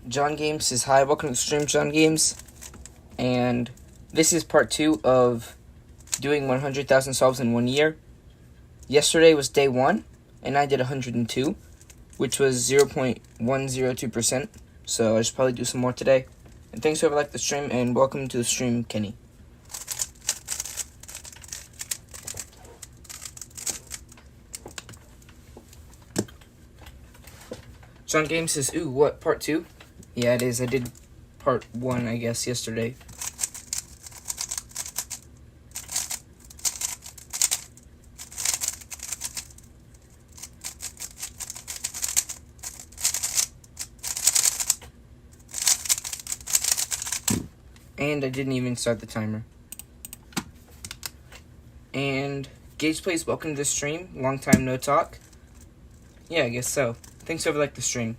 John Games says hi, welcome to the stream, John Games. And this is part 2 of doing 100,000 solves in 1 year. Yesterday was day 1, and I did 102, which was 0.102%. So I should probably do some more today. And thanks for liking the stream, and welcome to the stream, Kenny. John Games says, ooh, what, part 2? Yeah, it is. I did part 1, I guess, yesterday. And I didn't even start the timer. And Gage Plays, welcome to the stream. Long time no talk. Yeah, I guess so. Thanks for liking the stream.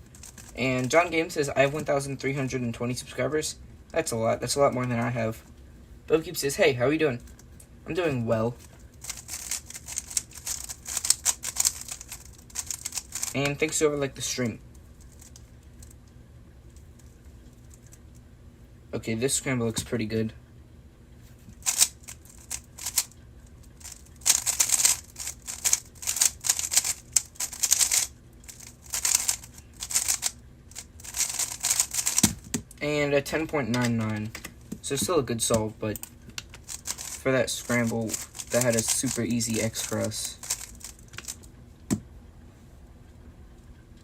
And John Games says, I have 1,320 subscribers. That's a lot. That's a lot more than I have. Bubkeep says, hey, how are you doing? I'm doing well. And thanks for liking the stream. Okay, this scramble looks pretty good. And a 10.99. So still a good solve, but for that scramble, that had a super easy X for us.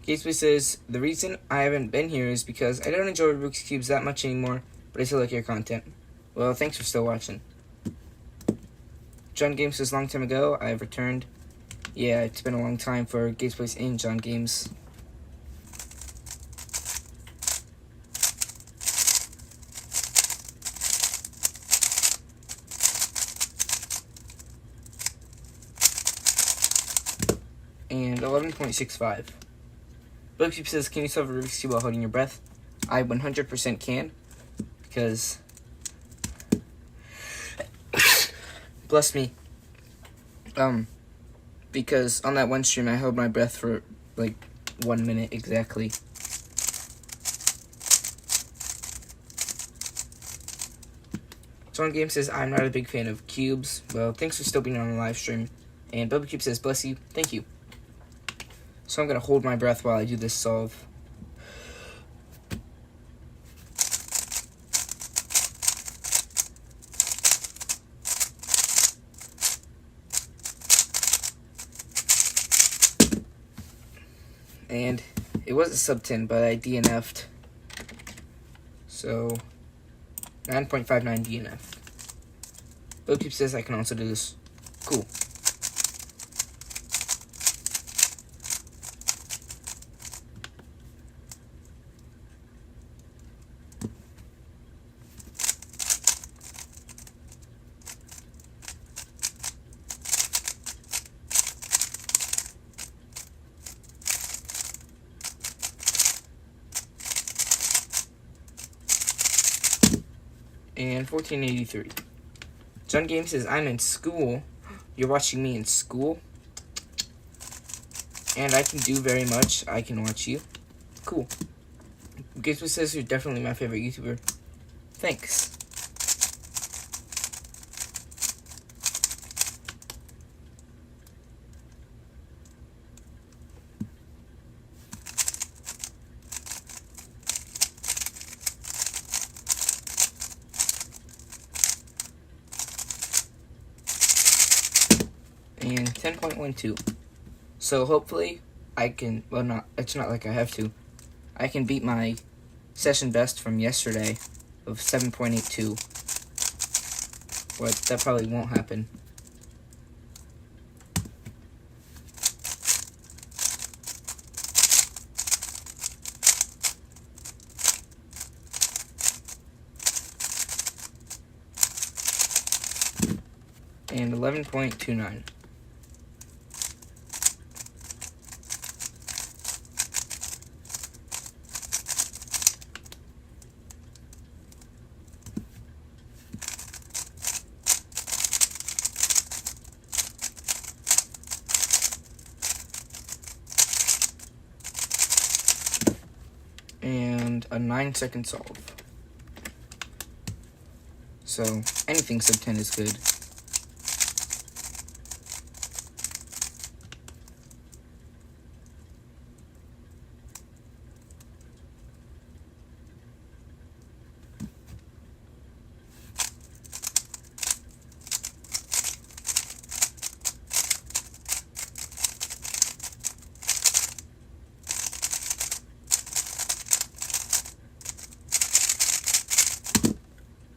Gatesby says, the reason I haven't been here is because I don't enjoy Rubik's Cubes that much anymore, but I still like your content. Well, thanks for still watching. John Games says, long time ago, I've returned. Yeah, it's been a long time for Gatesby in John Games. And 11.65. Bookkeep says, can you solve a Rubik's Cube while holding your breath? I 100% can, because, bless me, because on that one stream I held my breath for like 1 minute exactly. John Game says, I'm not a big fan of cubes. Well, thanks for still being on the live stream. And Bubba Cube says, bless you, thank you. So I'm going to hold my breath while I do this solve. And it was a sub 10, but I DNF'd. So 9.59 DNF. Bubba Cube says I can also do this. Cool. And 1483. John Game says, I'm in school. You're watching me in school? And I can do very much. I can watch you. Cool. Gatesby says you're definitely my favorite YouTuber. Thanks. And 10.12. So hopefully I can, well, not, it's not like I have to. I can beat my session best from yesterday of 7.82. But that probably won't happen. And 11.29. and a 9-second solve. So anything sub 10 is good.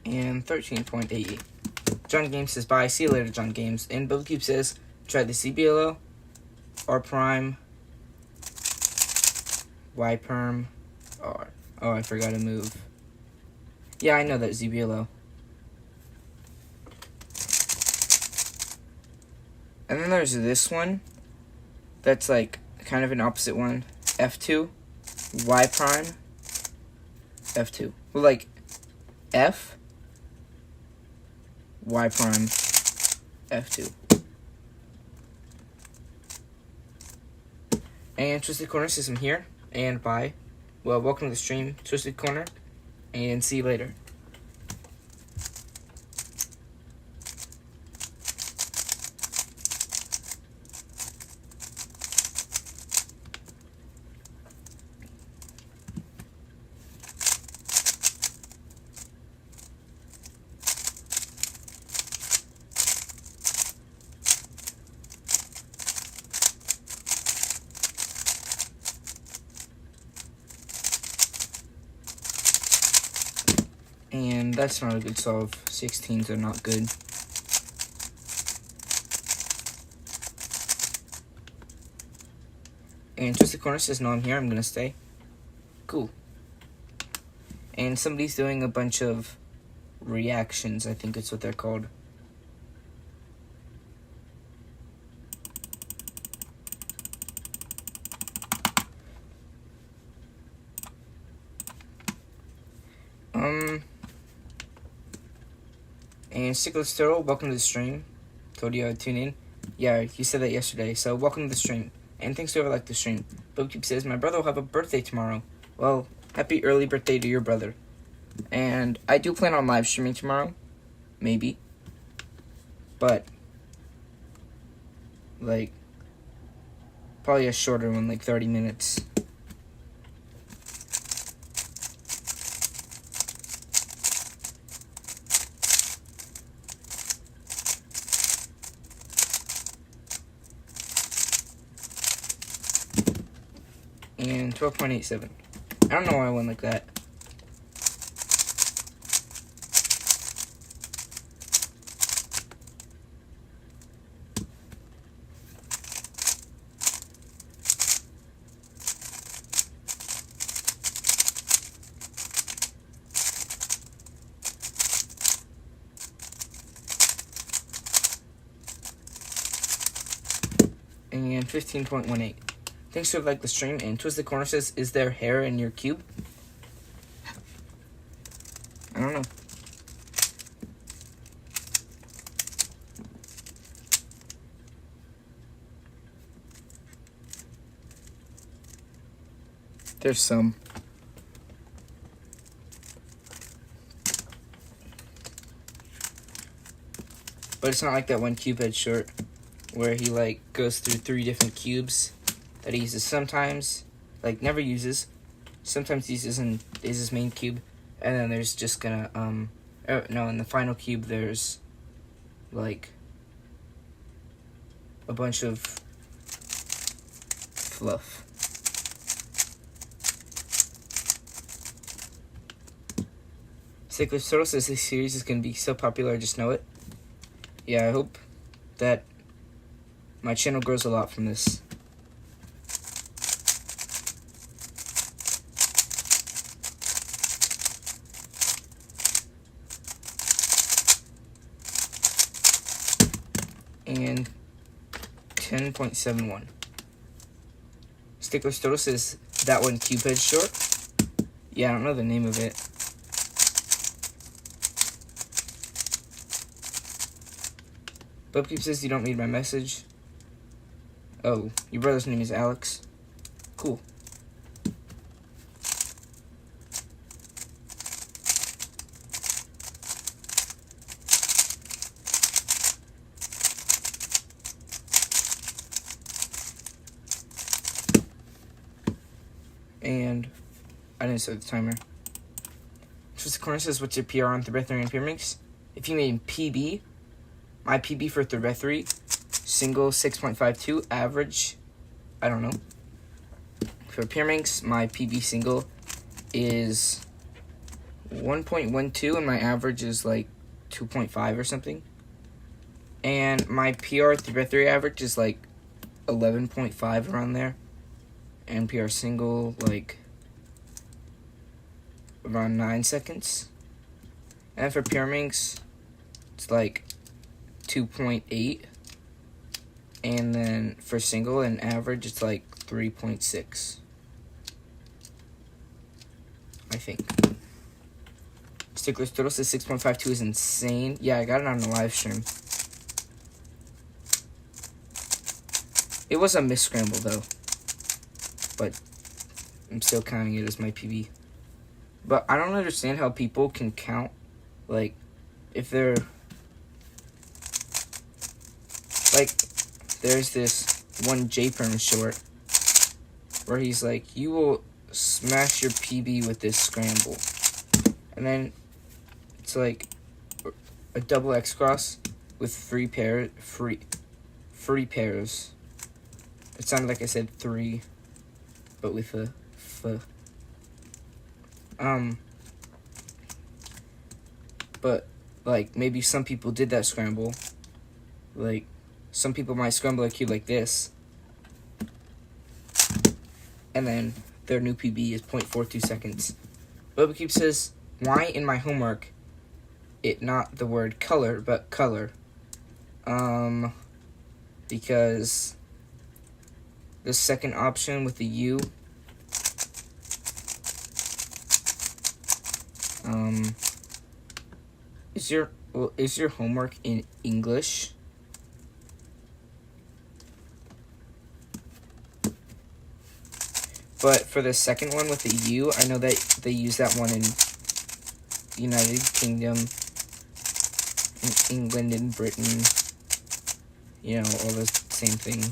And 13.88. John Games says, bye. See you later, John Games. And BubbleCube says, try the CBLO, R prime, Y perm, R. Oh, I forgot to move. Yeah, I know that ZBLO. And then there's this one. That's like kind of an opposite one. F2, Y prime, F2. Well, like F, Y prime, F2. And Twisted Corner says I'm here, and bye. Well, welcome to the stream, Twisted Corner, and see you later. And that's not a good solve. 16s are not good. And Twisted Corner says, no, I'm here. I'm going to stay. Cool. And somebody's doing a bunch of reactions. I think that's what they're called. And Sickless Turtle, welcome to the stream. Told you I'd tune in. Yeah, you said that yesterday, so welcome to the stream. And thanks to whoever liked the stream. BubbleCube says, my brother will have a birthday tomorrow. Well, happy early birthday to your brother. And I do plan on live streaming tomorrow. Maybe. But, like, probably a shorter one, like 30 minutes. And 12.87. I don't know why I went like that. And 15.18. Thanks for like the stream. And Twisted Corner says, is there hair in your cube? I don't know. There's some. But it's not like that one Cubehead short where he like goes through 3 different cubes that he uses sometimes, like never uses, sometimes uses in is his main cube, and then there's just gonna no, in the final cube there's like a bunch of fluff. Sickless Turtle says this series is gonna be so popular, I just know it. Yeah, I hope that my channel grows a lot from this. And 10.71. Stickless Turtle says that one Cubehead short. Yeah, I don't know the name of it. BubbleCube says you don't read my message. Oh, your brother's name is Alex. Cool. And I didn't start the timer. Just the corner says, what's your PR on 3x3 and pyramid mix? If you made PB, my PB for 3x3, single 6.52, average, I don't know. For pyramid mix, my PB single is 1.12 and my average is like 2.5 or something. And my PR 3x3 average is like 11.5 around there. And PR single like around 9 seconds. And for pyramid mix, it's like 2.8. And then for single and average, it's like 3.6. I think. Stickler's total says 6.52 is insane. Yeah, I got it on the live stream. It was a misscramble though. But I'm still counting it as my PB. But I don't understand how people can count, like, if they're, like, there's this one J-Perm short where he's like, you will smash your PB with this scramble. And then it's like a double X cross with free pairs. It sounded like I said 3, but with a f. But like maybe some people did that scramble. Like some people might scramble a cube like this, and then their new PB is 0.42 seconds. BobaCube says, why in my homework it not the word color but color? Because the second option with the U, is your homework in English? But for the second one with the U, I know that they use that one in United Kingdom, in England, and Britain. You know, all the same thing.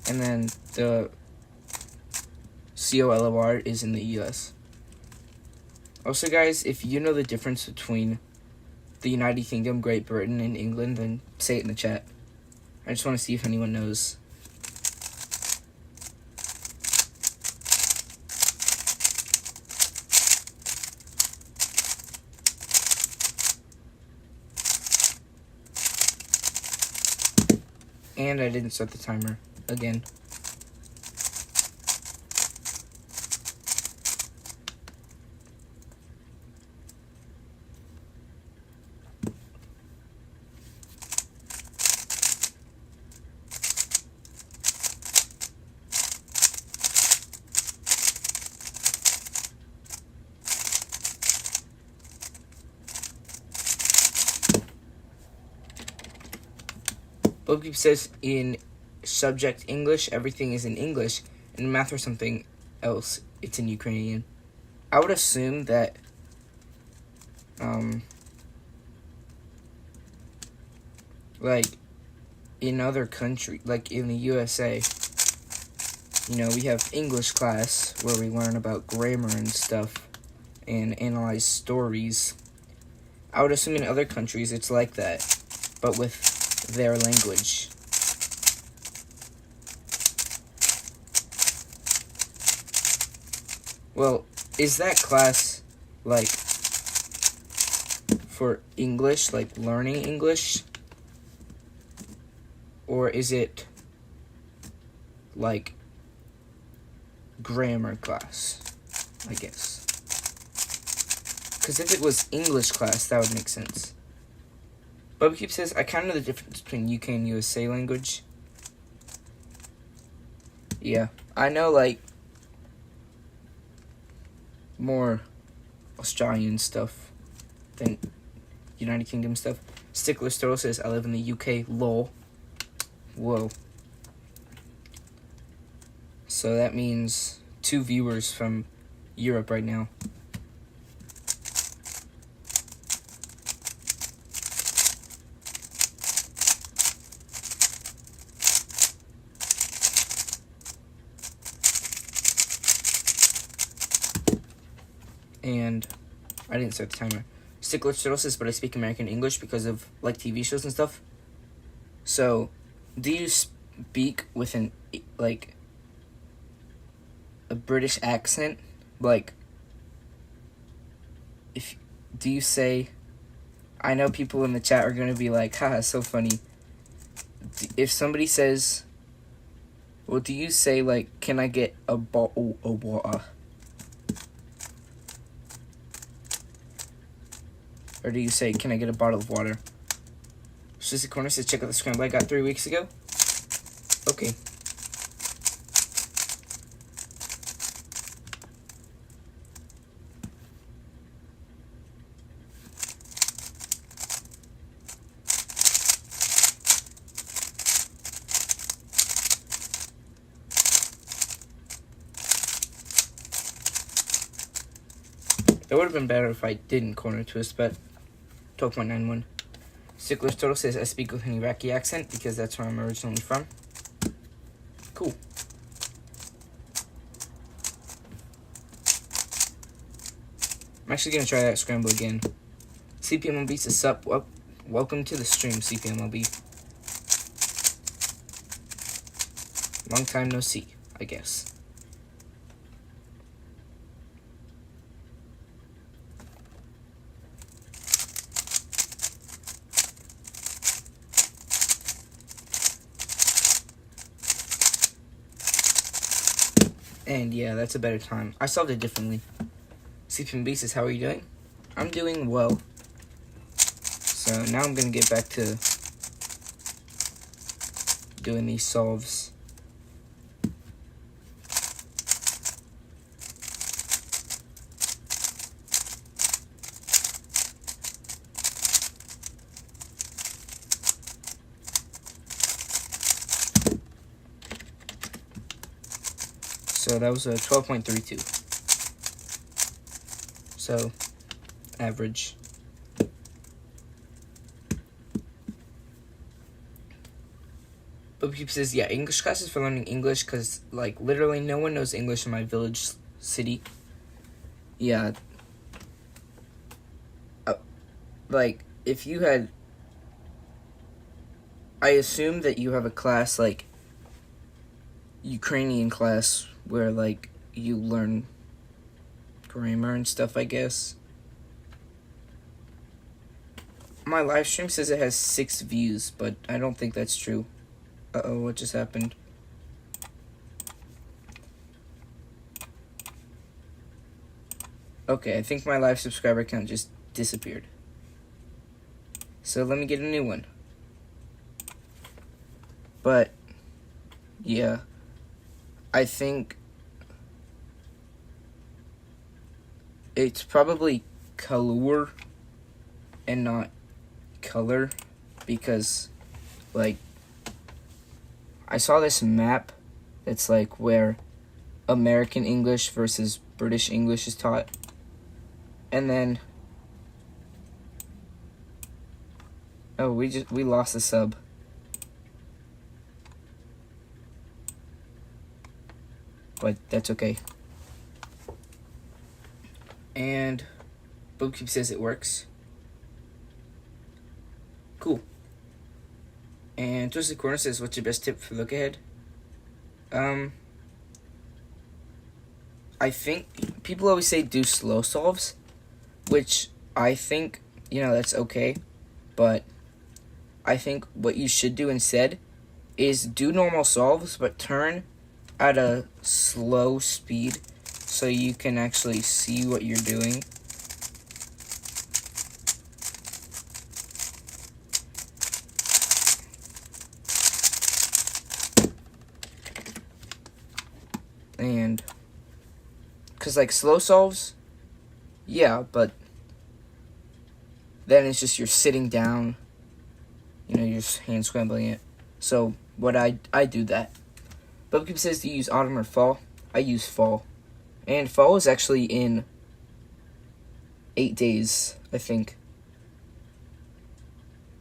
And then the COLOR is in the US. Also, guys, if you know the difference between the United Kingdom, Great Britain, and England, then say it in the chat. I just want to see if anyone knows. And I didn't start the timer again. BobaCube says in subject English, everything is in English, and in math or something else, it's in Ukrainian. I would assume that, like, in other countries, like in the USA, you know, we have English class where we learn about grammar and stuff and analyze stories. I would assume in other countries it's like that, but with their language. Well, is that class like for English, like learning English? Or is it like grammar class, I guess? Because if it was English class, that would make sense. BobaCube says, I kind of know the difference between UK and USA language. Yeah, I know, like, more Australian stuff than United Kingdom stuff. Stickler Story says, I live in the UK, lol. Whoa. So that means 2 viewers from Europe right now. And I didn't start the timer. Stickler Turtle says, but I speak American English because of like TV shows and stuff. So, do you speak with an like a British accent? Like, do you say? I know people in the chat are gonna be like, "Haha, so funny." If somebody says, well, do you say like, "Can I get a bottle of water?" Or do you say, "Can I get a bottle of water?" Shizzy Corner says, check out the scramble I got 3 weeks ago. Okay. It would have been better if I didn't corner twist, but 12.91. Stickler's Total says, I speak with an Iraqi accent because that's where I'm originally from. Cool. I'm actually going to try that scramble again. CPMLB says, sup, welcome to the stream, CPMLB. Long time no see, I guess. And yeah, that's a better time. I solved it differently. CPMB says, how are you doing? I'm doing well. So now I'm going to get back to doing these solves. So that was a 12.32. So, average. But people says, yeah, English classes for learning English because, like, literally no one knows English in my village city. Yeah. Like, if you had... I assume that you have a class, like, Ukrainian class where, like, you learn grammar and stuff, I guess. My live stream says it has 6 views, but I don't think that's true. Uh-oh, what just happened? Okay, I think my live subscriber count just disappeared. So let me get a new one. But, yeah. I think it's probably color and not color because, like, I saw this map that's like where American English versus British English is taught, and then we lost the sub. But that's okay. And Bookkeep says it works. Cool. And Twisted Corner says, what's your best tip for look ahead? I think people always say do slow solves, which I think, that's okay. But I think what you should do instead is do normal solves, but turn at a slow speed so you can actually see what you're doing. And because like slow solves, yeah, but then it's just you're sitting down, you're just hand scrambling it. So what I do that. Bubcube says, do you use autumn or fall? I use fall. And fall is actually in 8 days, I think.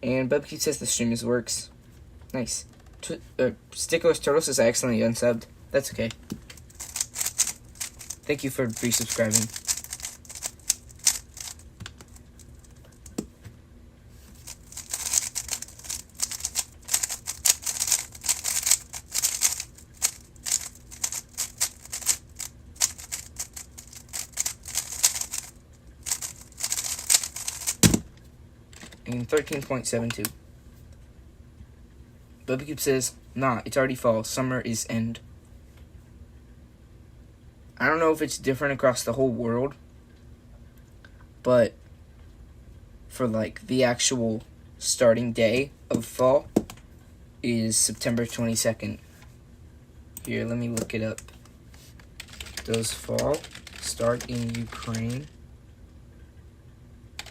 And Bubcube says the stream works. Nice. Stickless Turtle says I accidentally unsubbed. That's okay. Thank you for resubscribing. 13.72. BubblyCube says, nah, it's already fall. Summer is end. I don't know if it's different across the whole world, but for like the actual starting day of fall is September 22nd. Here, let me look it up. Does fall start in Ukraine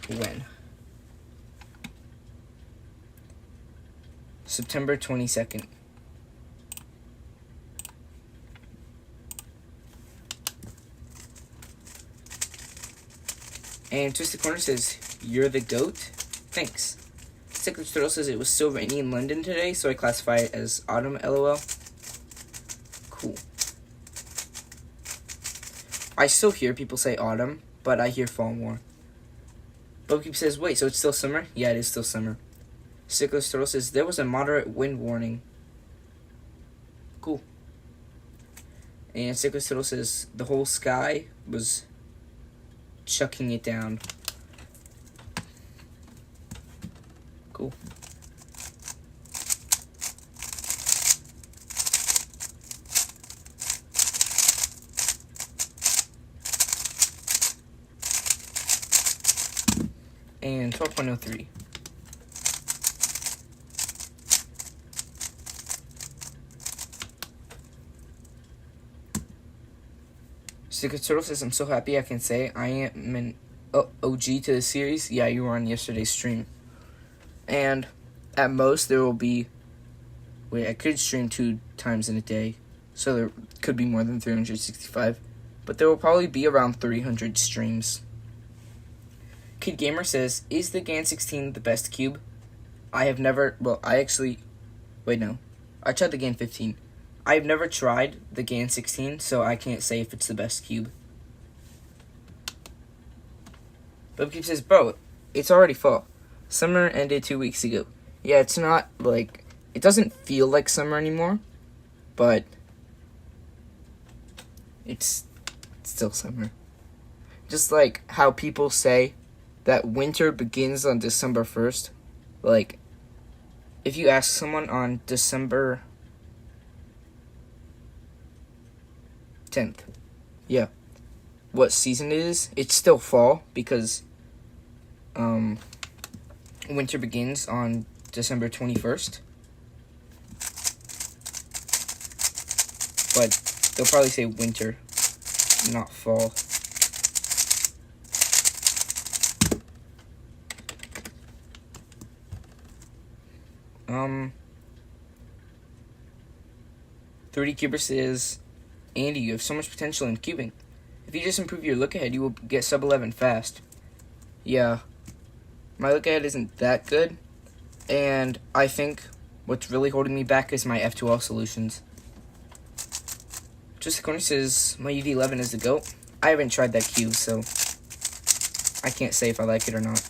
when? September 22nd. And Twisted Corner says, you're the goat? Thanks. Stickler Turtle says it was still rainy in London today, so I classify it as autumn, LOL. Cool. I still hear people say autumn, but I hear fall more. BubblyCube says, wait, so it's still summer? Yeah, it is still summer. Stickler Turtle says, there was a moderate wind warning. Cool. And Stickler Turtle says, the whole sky was chucking it down. Cool. And 12.03. Secret Turtle says, I'm so happy I can say I am an OG to the series. Yeah, you were on yesterday's stream. And at most, there will be... Wait, I could stream 2 times in a day. So there could be more than 365. But there will probably be around 300 streams. Kid Gamer says, is the GAN 16 the best cube? I have never... Well, I actually... Wait, no. I tried the GAN 15. I've never tried the GAN 16, so I can't say if it's the best cube. BubblyCube says, bro, it's already fall. Summer ended 2 weeks ago. Yeah, it's not, like... It doesn't feel like summer anymore, but... It's still summer. Just like how people say that winter begins on December 1st. Like, if you ask someone on December 10th, yeah, what season it is, it's still fall because winter begins on December 21st. But they'll probably say winter, not fall. Um, 30 Cuber says, Andy, you have so much potential in cubing. If you just improve your look ahead, you will get sub 11 fast. Yeah, my look ahead isn't that good, and I think what's really holding me back is my F2L solutions. Just the corner says, my UV11 is the GOAT. I haven't tried that cube, so I can't say if I like it or not.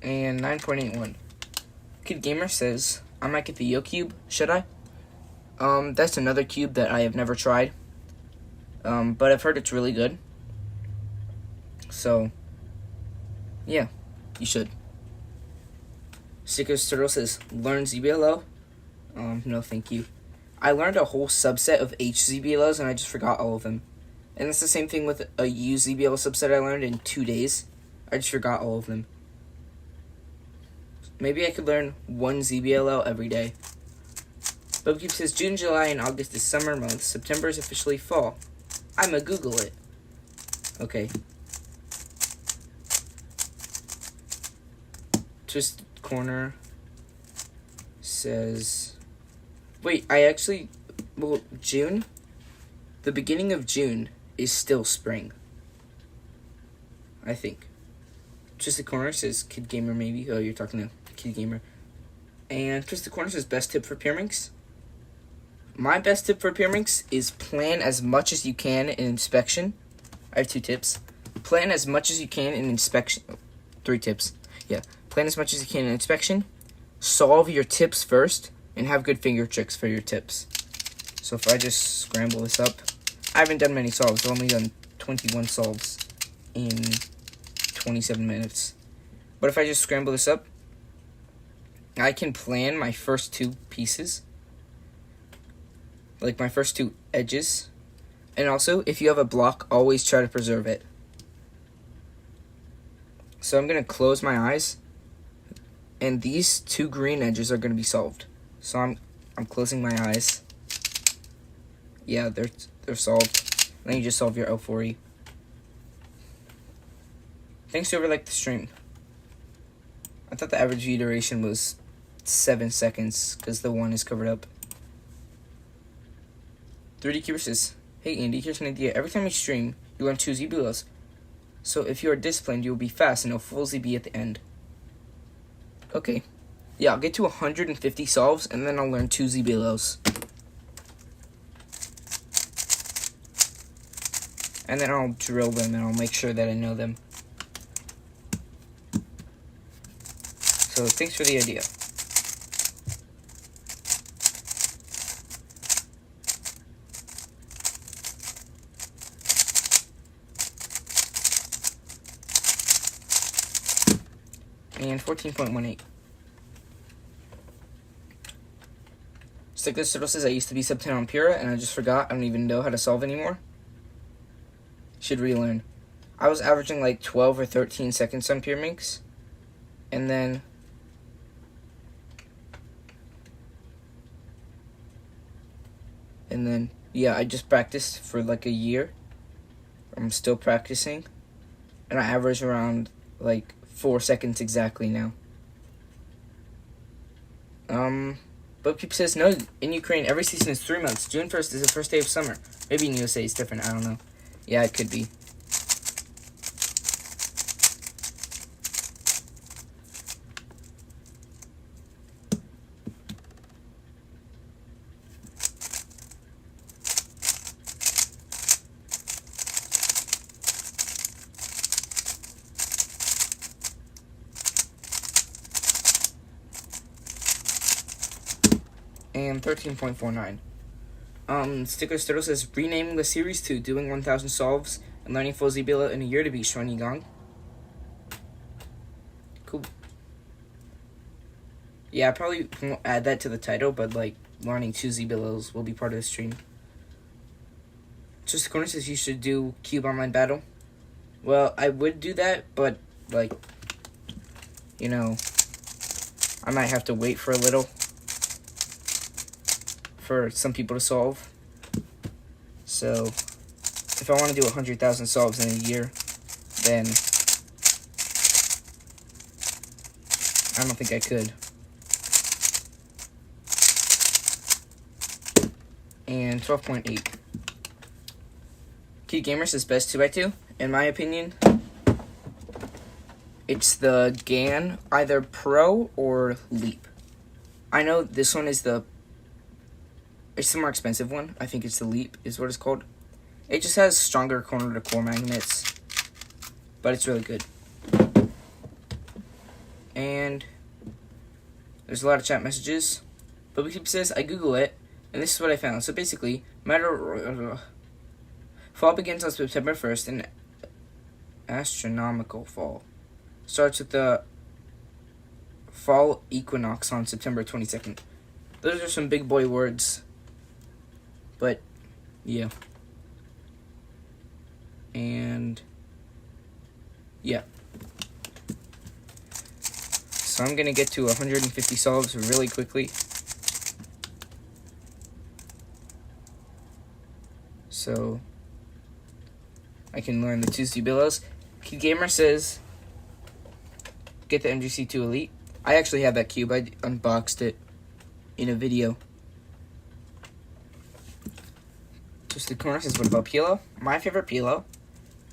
And 9.81. Kid Gamer says, I might get the Yo Cube, should I? That's another cube that I have never tried. But I've heard it's really good. So, yeah, you should. Secret Turtle says, learn ZBLO? No thank you. I learned a whole subset of HZBLOs and I just forgot all of them. And it's the same thing with a UZBL subset I learned in 2 days. I just forgot all of them. Maybe I could learn one ZBLO every day. BubblyCube says, June, July, and August is summer months. September is officially fall. I'ma Google it. Okay. Twist Corner says... Wait, well, June? The beginning of June is still spring. I think. Twist Corner says, Kid Gamer maybe. Oh, you're talking to Kid Gamer. And Twist Corner says, best tip for Pyraminx? My best tip for Pyraminx is plan as much as you can in inspection. I have 2 tips. Plan as much as you can in inspection. 3 tips. Yeah. Plan as much as you can in inspection. Solve your tips first, and have good finger tricks for your tips. So if I just scramble this up, I haven't done many solves. I've only done 21 solves in 27 minutes. But if I just scramble this up, I can plan my first two pieces, like my first two edges. And also, if you have a block, always try to preserve it. So I'm going to close my eyes, and these two green edges are going to be solved. So I'm closing my eyes. Yeah, they're solved. Then you just solve your L4E. Thanks to whoever liked the stream. I thought the average view duration was 7 seconds because the one is covered up. 3D Cuber says, hey Andy, here's an idea. Every time you stream, you learn 2 Z-Belows. So if you are disciplined, you will be fast and a full ZB at the end. Okay. Yeah, I'll get to 150 solves and then I'll learn 2 Z-Belows. And then I'll drill them and I'll make sure that I know them. So thanks for the idea. And 14.18. Stickless Turtle says, I used to be sub 10 on Pura and I just forgot. I don't even know how to solve anymore. Should relearn. I was averaging like 12 or 13 seconds on Pure Minx. And then yeah, I just practiced for like a year. I'm still practicing. And I average around like 4 seconds exactly now. Bookkeep says, no, in Ukraine, every season is 3 months. June 1st is the first day of summer. Maybe in USA it's different, I don't know. Yeah, it could be. And 13.49. Sticker Sturtle says, renaming the series to doing 1,000 solves and learning full Z-Below in a year to be Shwani Gong. Cool. Yeah, I probably won't add that to the title, but like learning 2 Z-Belows will be part of the stream. Just the Corner says you should do Cube Online Battle. Well, I would do that, but like, you know, I might have to wait for a little for some people to solve. So if I want to do 100,000 solves in a year, then I don't think I could. And 12.8. Key Gamer says best 2x2. In my opinion, it's the GAN, either Pro or Leap. I know this one is it's the more expensive one. I think it's the Leap is what it's called. It just has stronger corner-to-core magnets, but it's really good. And there's a lot of chat messages. But Bookkeep says, I Google it, and this is what I found. So basically, fall begins on September 1st, an astronomical fall. Starts with the fall equinox on September 22nd. Those are some big boy words. But, yeah. And, yeah. So I'm going to get to 150 solves really quickly. So I can learn the 2 Z-Belows. Kid Gamer says, get the MGC2 Elite. I actually have that cube. I unboxed it in a video. Just the Corner says, what about Pilo? My favorite Pilo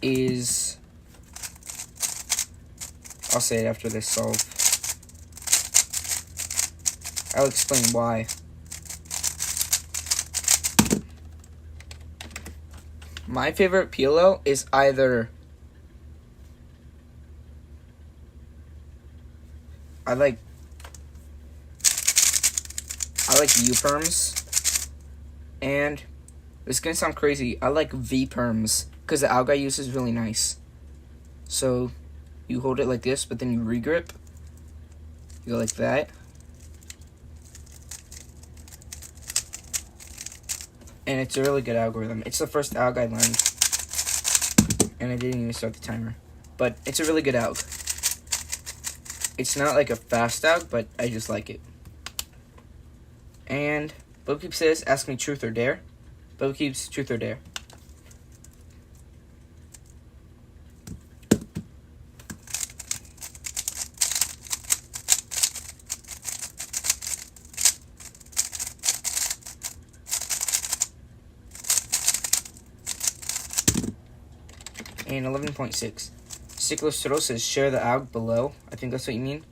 is, I'll say it after this solve. I'll explain why. My favorite Pilo is either I like U-perms, and it's gonna sound crazy, I like V-perms, because the alg I use is really nice. So, you hold it like this, but then you regrip. You go like that. And it's a really good algorithm. It's the first alg I learned. And I didn't even start the timer. But it's a really good alg. It's not like a fast alg, but I just like it. And Bokeep says, ask me truth or dare. Bokeep's truth or dare. And 11.6. Cyclostro says, share the alg below. I think that's what you mean.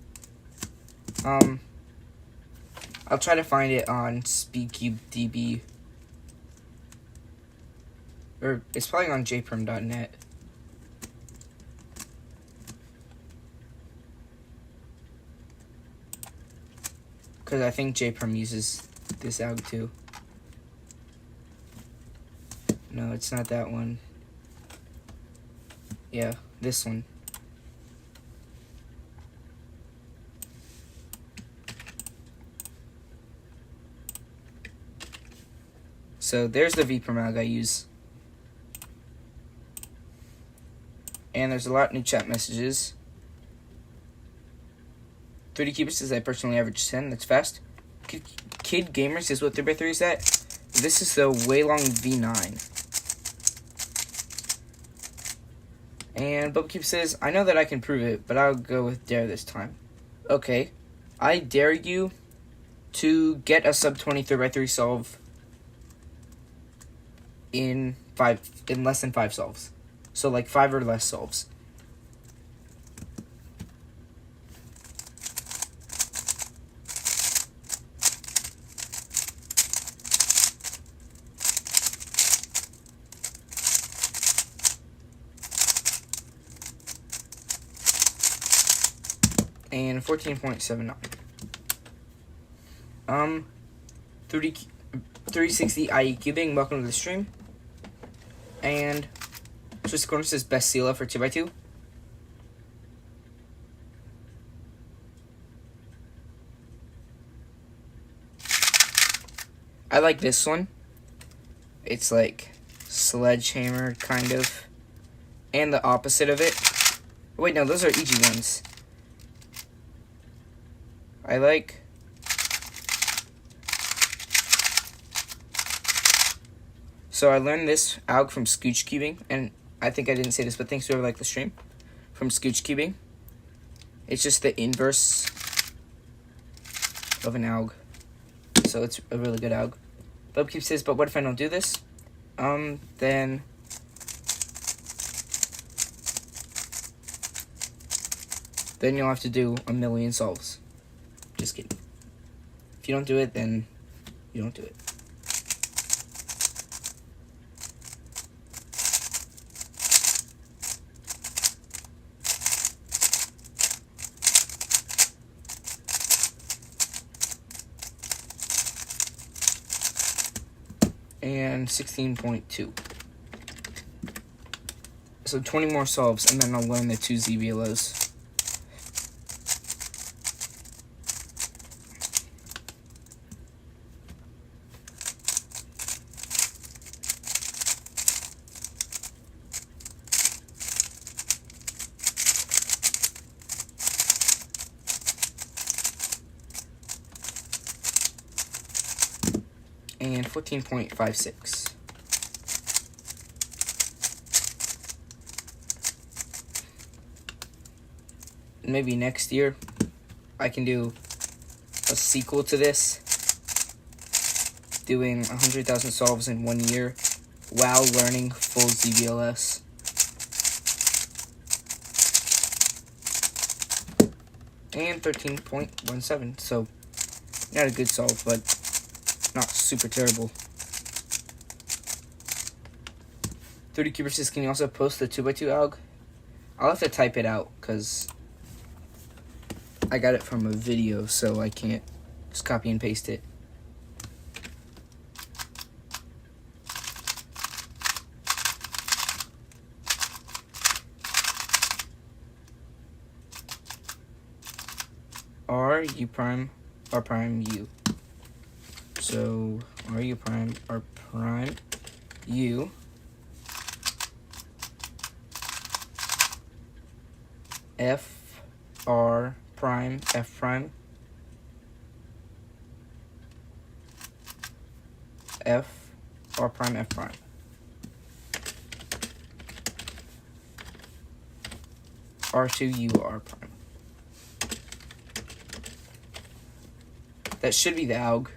I'll try to find it on SpeedCubeDB. Or it's probably on jperm.net. Because I think jperm uses this alg too. No, it's not that one. Yeah, this one. So there's the V-perm alg I use. And there's a lot of new chat messages. 30 Keeper says I personally average 10. That's fast. Kid Gamer says what 3x3 is that? This is the Waylong V9. And Bokeep says, I know that I can prove it, but I'll go with dare this time. Okay. I dare you to get a sub 20 3x3 solve in less than 5 solves. So like 5 or less solves. And 14.79. 360 IE cubing, welcome to the stream. And Swiss Corner says best Sela for 2x2. I like this one. It's like sledgehammer kind of. And the opposite of it. Wait, no, those are EG ones. I like so I learned this alg from Scooch Cubing, and I think I didn't say this, but thanks to whoever liked the stream from Scooch Cubing. It's just the inverse of an alg, so it's a really good alg. Bokeep says, but what if I don't do this? Then you'll have to do a million solves. Just kidding. If you don't do it, then you don't do it. And 16.2. So 20 more solves, and then I'll learn the 2 ZBLOs. And 14.56. Maybe next year I can do a sequel to this, doing 100,000 solves in 1 year while learning full ZBLS. And 13.17, so not a good solve, but not super terrible. 30 Keeper says, can you also post the 2x2 alg? I'll have to type it out, because I got it from a video, so I can't just copy and paste it. R U prime R prime U. So R U prime R prime U F R prime F prime F R prime F prime. R2 U R prime. That should be the alg.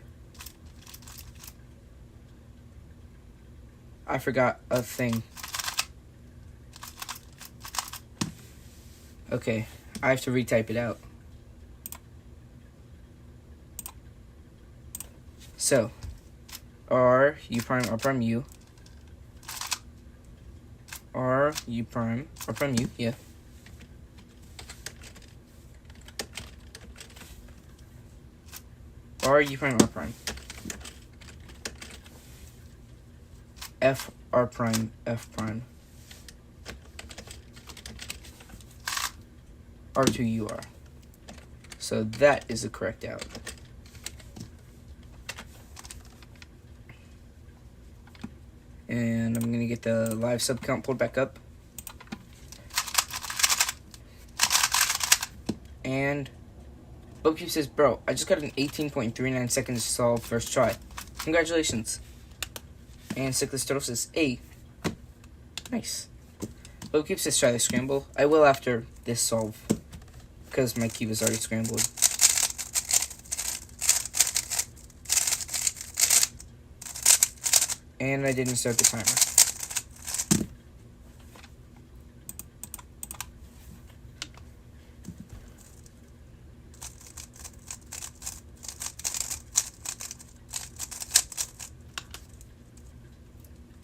I forgot a thing. Okay, I have to retype it out. So, R U prime R prime U. R U prime R prime U, yeah. R U prime R prime. F R prime F prime. R2 U R. So that is the correct out. And I'm gonna get the live sub count pulled back up. And BookCube says, bro, I just got an 18.39 seconds to solve first try. Congratulations. And Cyclist Turtle says, hey. Nice. BookCube says, try the scramble. I will after this solve, because my cube is already scrambled. And I didn't start the timer.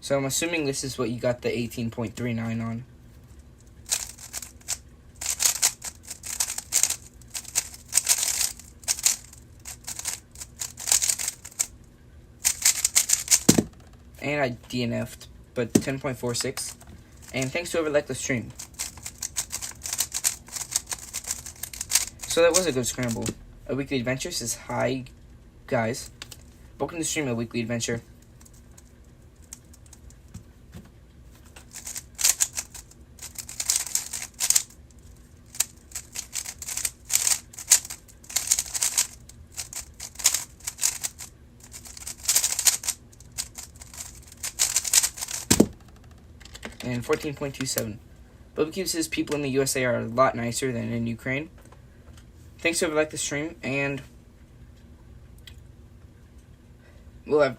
So I'm assuming this is what you got the 18.39 on. And I DNF'd, but 10.46. And thanks to whoever liked the stream. So that was a good scramble. A Weekly Adventure says, hi, guys. Welcome to the stream, A Weekly Adventure. And 14.27. BobaCube says people in the USA are a lot nicer than in Ukraine. Thanks to whoever liked the stream, and well,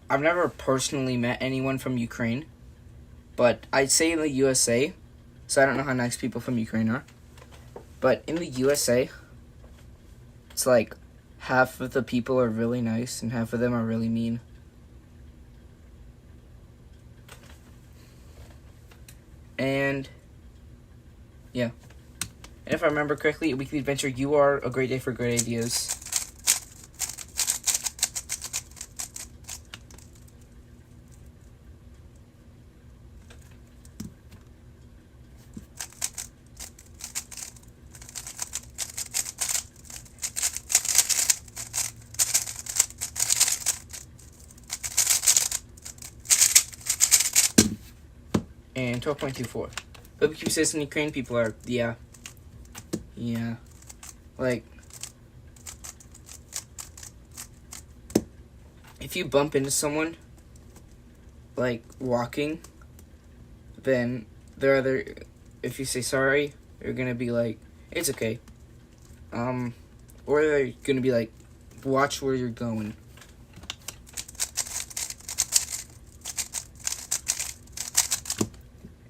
I've never personally met anyone from Ukraine, but I'd say in the USA, so I don't know how nice people from Ukraine are, but in the USA, it's like half of the people are really nice and half of them are really mean. And yeah. And if I remember correctly, A Weekly Adventure, you are a great day for great ideas. And 12.24. BobaCube says in Ukraine people are, yeah. Like, if you bump into someone, like, walking, then they're either, if you say sorry, they're gonna be like, it's okay. Or they're gonna be like, watch where you're going.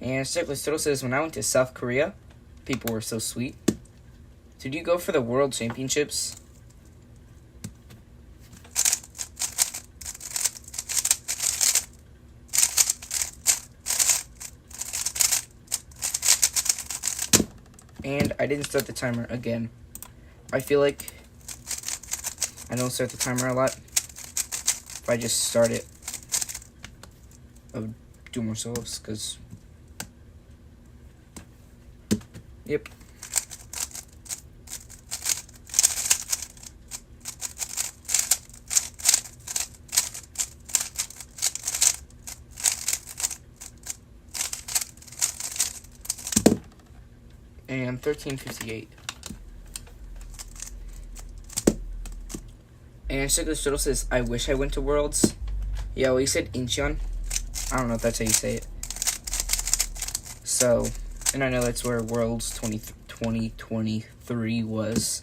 And Cyclist Turtle says, when I went to South Korea, people were so sweet. Did you go for the World Championships? And I didn't start the timer again. I feel like I don't start the timer a lot. If I just start it, I would do more solves, because... Yep. And 1358. And Sugar Strudel says, I wish I went to Worlds. Yeah, well, he said Incheon. I don't know if that's how you say it. So, and I know that's where Worlds 2023 was.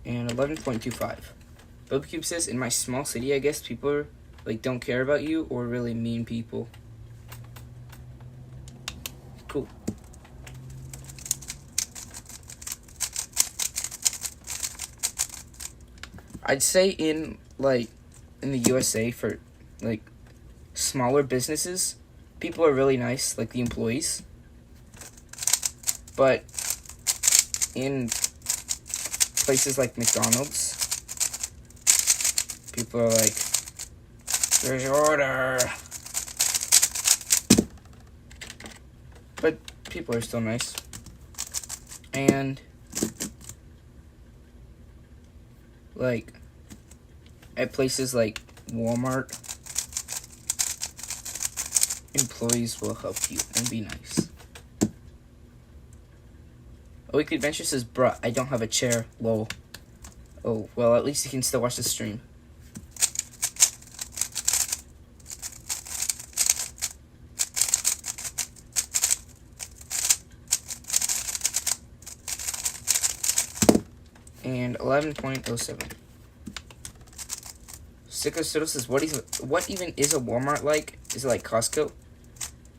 And 11.25. BubCube says, in my small city, I guess people are, like, don't care about you, or really mean people. Cool. I'd say in the USA, for, like, smaller businesses, people are really nice, like the employees. But in places like McDonald's, people are like, there's your order. But people are still nice. And, like, at places like Walmart, employees will help you and be nice. Awake Adventure says, bruh, I don't have a chair, lol. Oh, well, at least you can still watch the stream. And 11.07. Sicko Soto says, what even is a Walmart like? Is it like Costco?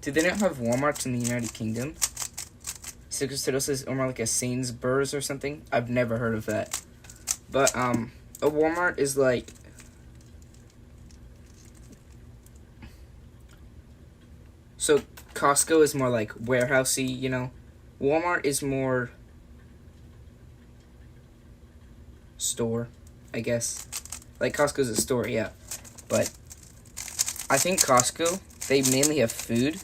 Do they not have Walmarts in the United Kingdom? Sicko Soto says, or more like a Sainsbury's or something? I've never heard of that. But, a Walmart is like... So, Costco is more like warehousey, you know? Walmart is more... store, I guess. Like, Costco's a store, yeah. But I think Costco, they mainly have food.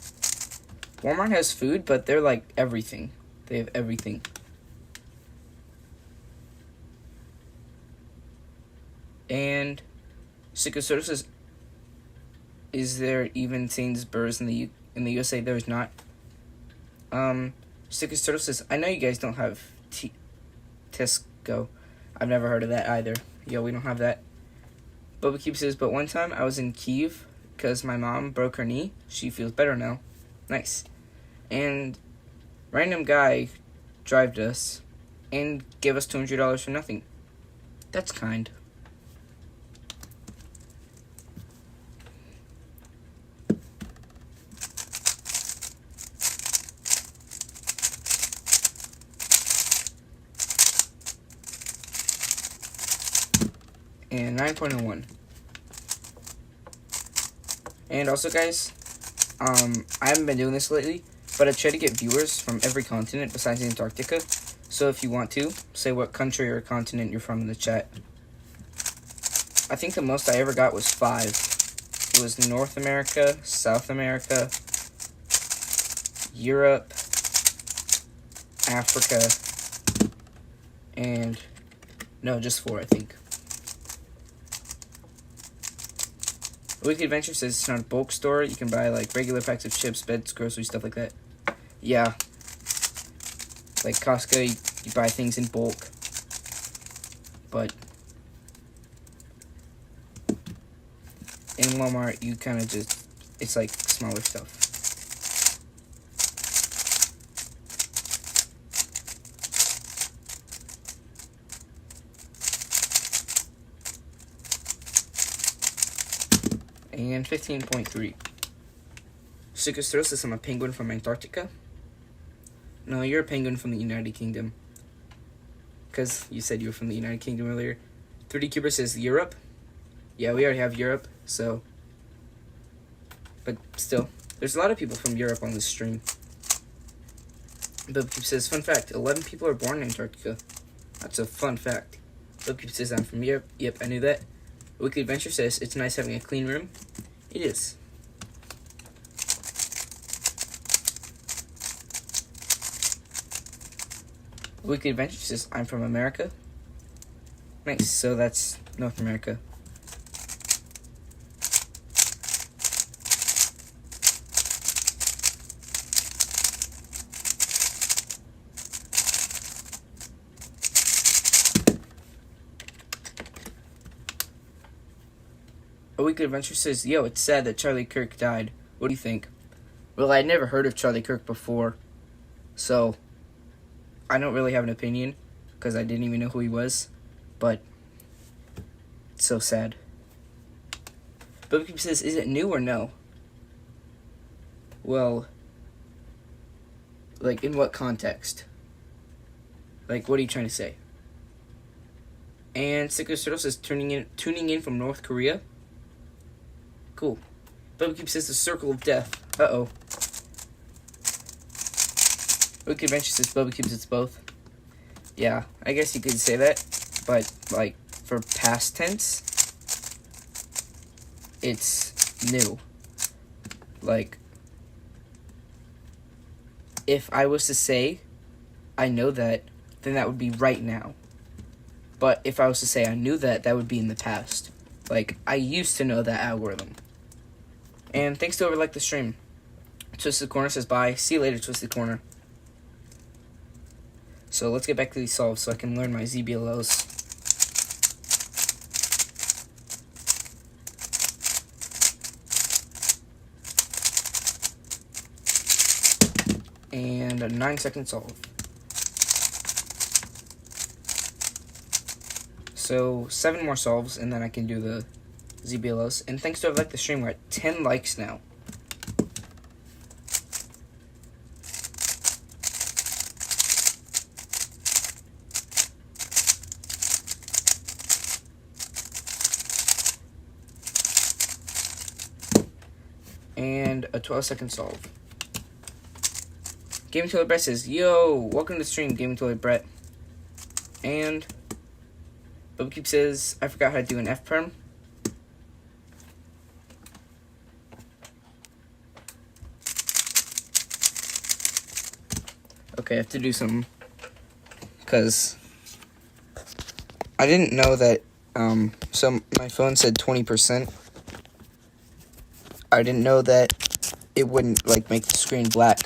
Walmart has food, but they're like everything. They have everything. And Sicko Soto says, is there even Sainsbury's in the USA? There's not. Sicko Soto says, I know you guys don't have Tesco. I've never heard of that either. Yo, we don't have that. Bubba Cube says, but one time I was in Kyiv because my mom broke her knee. She feels better now. Nice. And random guy drove us and gave us $200 for nothing. That's kind. And 9.01. And also, guys, I haven't been doing this lately, but I try to get viewers from every continent besides Antarctica. So if you want to, say what country or continent you're from in the chat. I think the most I ever got was 5. It was North America, South America, Europe, Africa, and no, just 4, I think. Weekly Adventure says it's not a bulk store. You can buy like regular packs of chips, beds, groceries, stuff like that. Yeah. Like Costco, you buy things in bulk. But in Walmart, you kind of just, it's like smaller stuff. And 15.3. Sicko says I'm a penguin from Antarctica. No, you're a penguin from the United Kingdom. because you said you were from the United Kingdom earlier. 3D Cuber says Europe. Yeah, we already have Europe, so. But still, there's a lot of people from Europe on this stream. Bubcube says, fun fact, 11 people are born in Antarctica. That's a fun fact. Bubcube says, I'm from Europe. Yep, I knew that. Weekly Adventure says, it's nice having a clean room. It is. Weekly Adventure says, I'm from America. Nice, so that's North America. A Weekly Adventure says, yo, it's sad that Charlie Kirk died. What do you think? Well, I'd never heard of Charlie Kirk before, so I don't really have an opinion, because I didn't even know who he was, but it's so sad. Bubcube says, is it new or no? Well, like, in what context? Like, what are you trying to say? And Sickler Turtle says, tuning in from North Korea. Cool. Bubcube says, the circle of death. Uh-oh. Wicked Adventure says, Bubcube, it's both. Yeah, I guess you could say that, but, like, for past tense, it's new. Like, if I was to say, I know that, then that would be right now. But if I was to say I knew that, that would be in the past. Like, I used to know that algorithm. And thanks to whoever liked the stream. Twisted Corner says bye. See you later, Twisted Corner. So let's get back to these solves so I can learn my ZBLOs. And a 9-second solve. So 7 more solves and then I can do the ZBLOs. And thanks to whoever liked the stream, we're at 10 likes now. And a 12-second solve. Gaming Toilet Brett says, yo, welcome to the stream, Gaming Toilet Brett. And Bubcube says, I forgot how to do an F-perm. Okay, I have to do something. Because I didn't know that, so my phone said 20%. I didn't know that it wouldn't, like, make the screen black.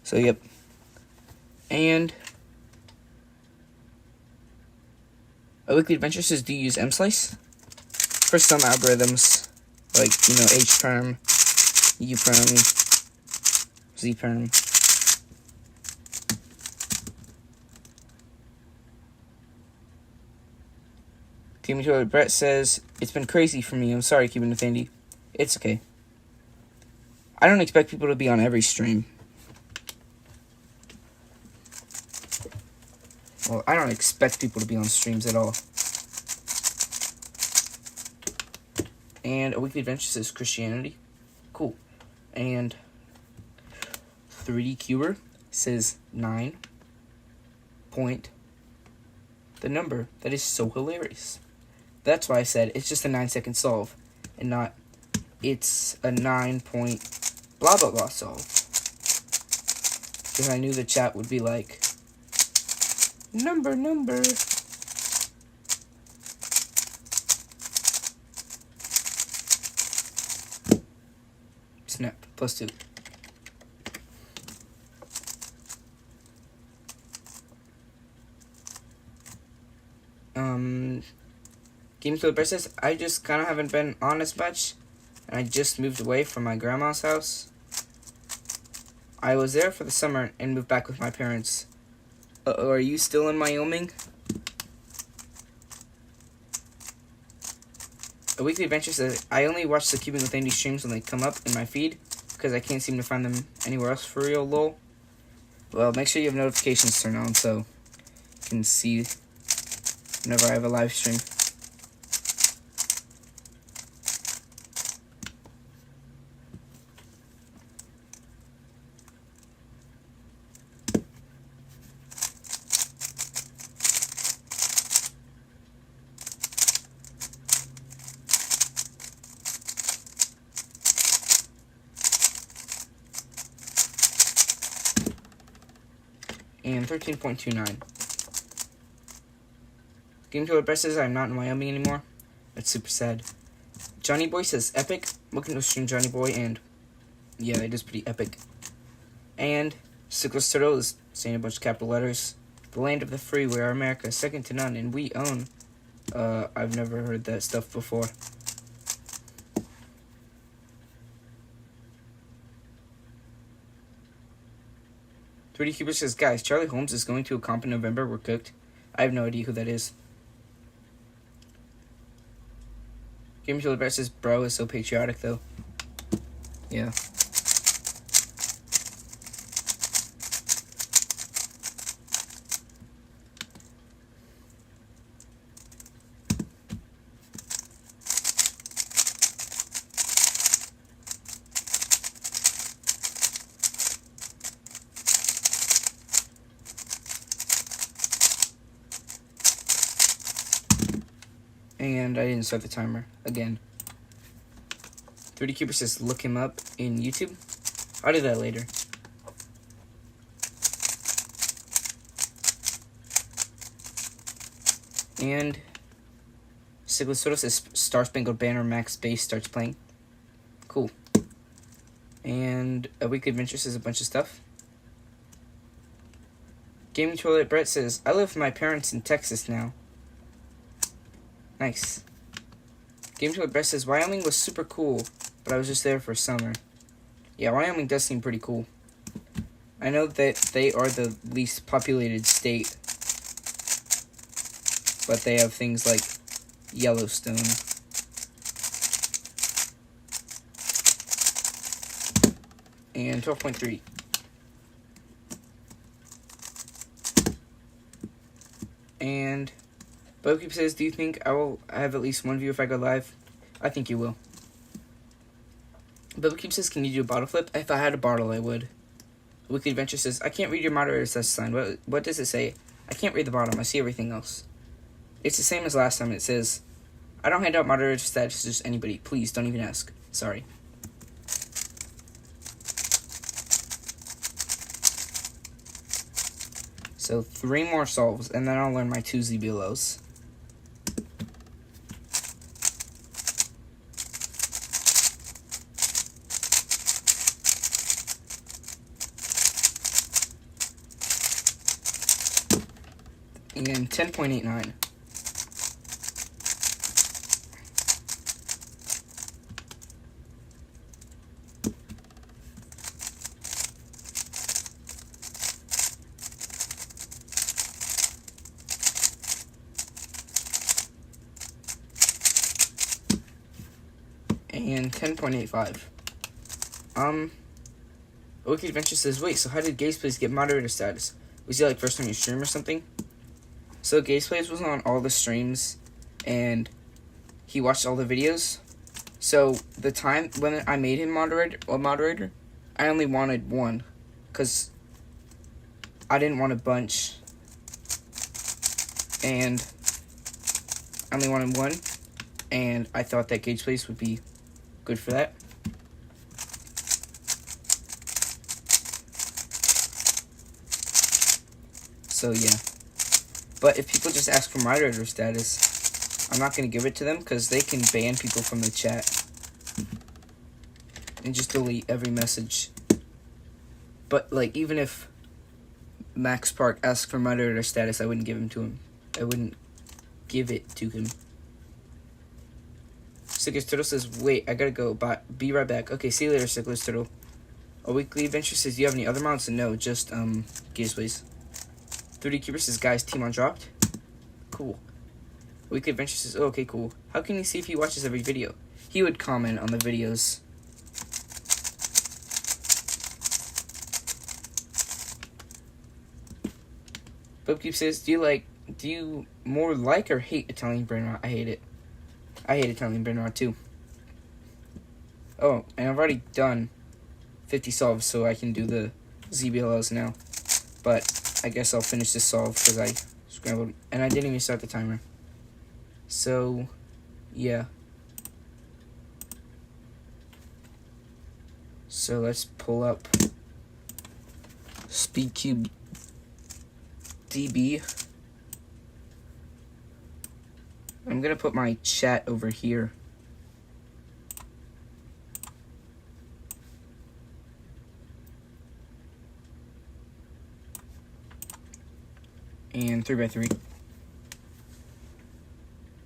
So, yep. And A Weekly Adventure says, do you use MSlice? For some algorithms, like, you know, H-perm, U-perm, Z-perm. Gaming Toilet Brett says, it's been crazy for me. I'm sorry, Keeping with Andy. It's okay. I don't expect people to be on every stream. Well, I don't expect people to be on streams at all. And A Weekly Adventure says Christianity. Cool. And 3D Cuber says 9 point. The number. That is so hilarious. That's why I said it's just a 9-second solve. And not it's a 9 point blah blah blah solve. Because I knew the chat would be like, number. Snap, +2. Game Killer Bear says, I just kind of haven't been on as much, and I just moved away from my grandma's house. I was there for the summer and moved back with my parents. Are you still in Wyoming? A Weekly Adventure says, I only watch the Cubing with Andy streams when they come up in my feed, because I can't seem to find them anywhere else for real, lol. Well, make sure you have notifications turned on so you can see whenever I have a live stream. And 13.29. Game Killer Best says I'm not in Wyoming anymore. That's super sad. Johnny Boy says epic. Looking to stream Johnny Boy, and yeah, it is pretty epic. And Sickless Turtle is saying a bunch of capital letters. The land of the free, we are America, second to none, and we own. I've never heard that stuff before. Pretty Cooper says, guys, Charlie Holmes is going to a comp in November. We're cooked. I have no idea who that is. Game Killer Bear says, bro is so patriotic, though. Yeah. And I didn't start the timer again. 3D Cooper says, look him up in YouTube. I'll do that later. And Siglis Soto says, Star Spangled Banner Max Bass starts playing. Cool. And A Weekly Adventure says a bunch of stuff. Gaming Toilet Brett says, I live with my parents in Texas now. Nice. Game Toilet Brett says, Wyoming was super cool, but I was just there for summer. Yeah, Wyoming does seem pretty cool. I know that they are the least populated state, but they have things like Yellowstone. And 12.3. And Bokeep says, do you think I will have at least one view if I go live? I think you will. Bokeep says, can you do a bottle flip? If I had a bottle, I would. Weekly Adventure says, I can't read your moderator status sign. What does it say? I can't read the bottom. I see everything else. It's the same as last time. It says, I don't hand out moderator status to just anybody. Please, don't even ask. Sorry. So 3 more solves, and then I'll learn my 2 ZBLOs. And 10.89. And 10.85. Wicked Adventure says, wait, so how did Gazeplays get moderator status? Was he like first on your stream or something? So Gazeplays was on all the streams, and he watched all the videos. So the time when I made him moderator, I only wanted 1, because I didn't want a bunch, and I only wanted 1, and I thought that Gazeplays would be good for that. So yeah. But if people just ask for moderator status, I'm not going to give it to them because they can ban people from the chat and just delete every message. But like, even if Max Park asked for moderator status, I wouldn't give him to him. I wouldn't give it to him. Sickest Turtle says, wait, I gotta go. Be right back. Okay, see you later, Sickest Turtle. A Weekly Adventure says, do you have any other mounts? No, just Gazeplays. 3D Keeper says, guys, team on dropped. Cool. Weekly Adventure says, oh, okay, cool. How can you see if he watches every video? He would comment on the videos. Boopkeep says, do you more like or hate Italian brain rot? I hate it. I hate Italian brain rot too. Oh, and I've already done 50 solves, so I can do the ZBLLs now. But I guess I'll finish this solve because I scrambled, and I didn't even start the timer. So, yeah. So let's pull up SpeedCube DB. I'm gonna put my chat over here. And 3x3.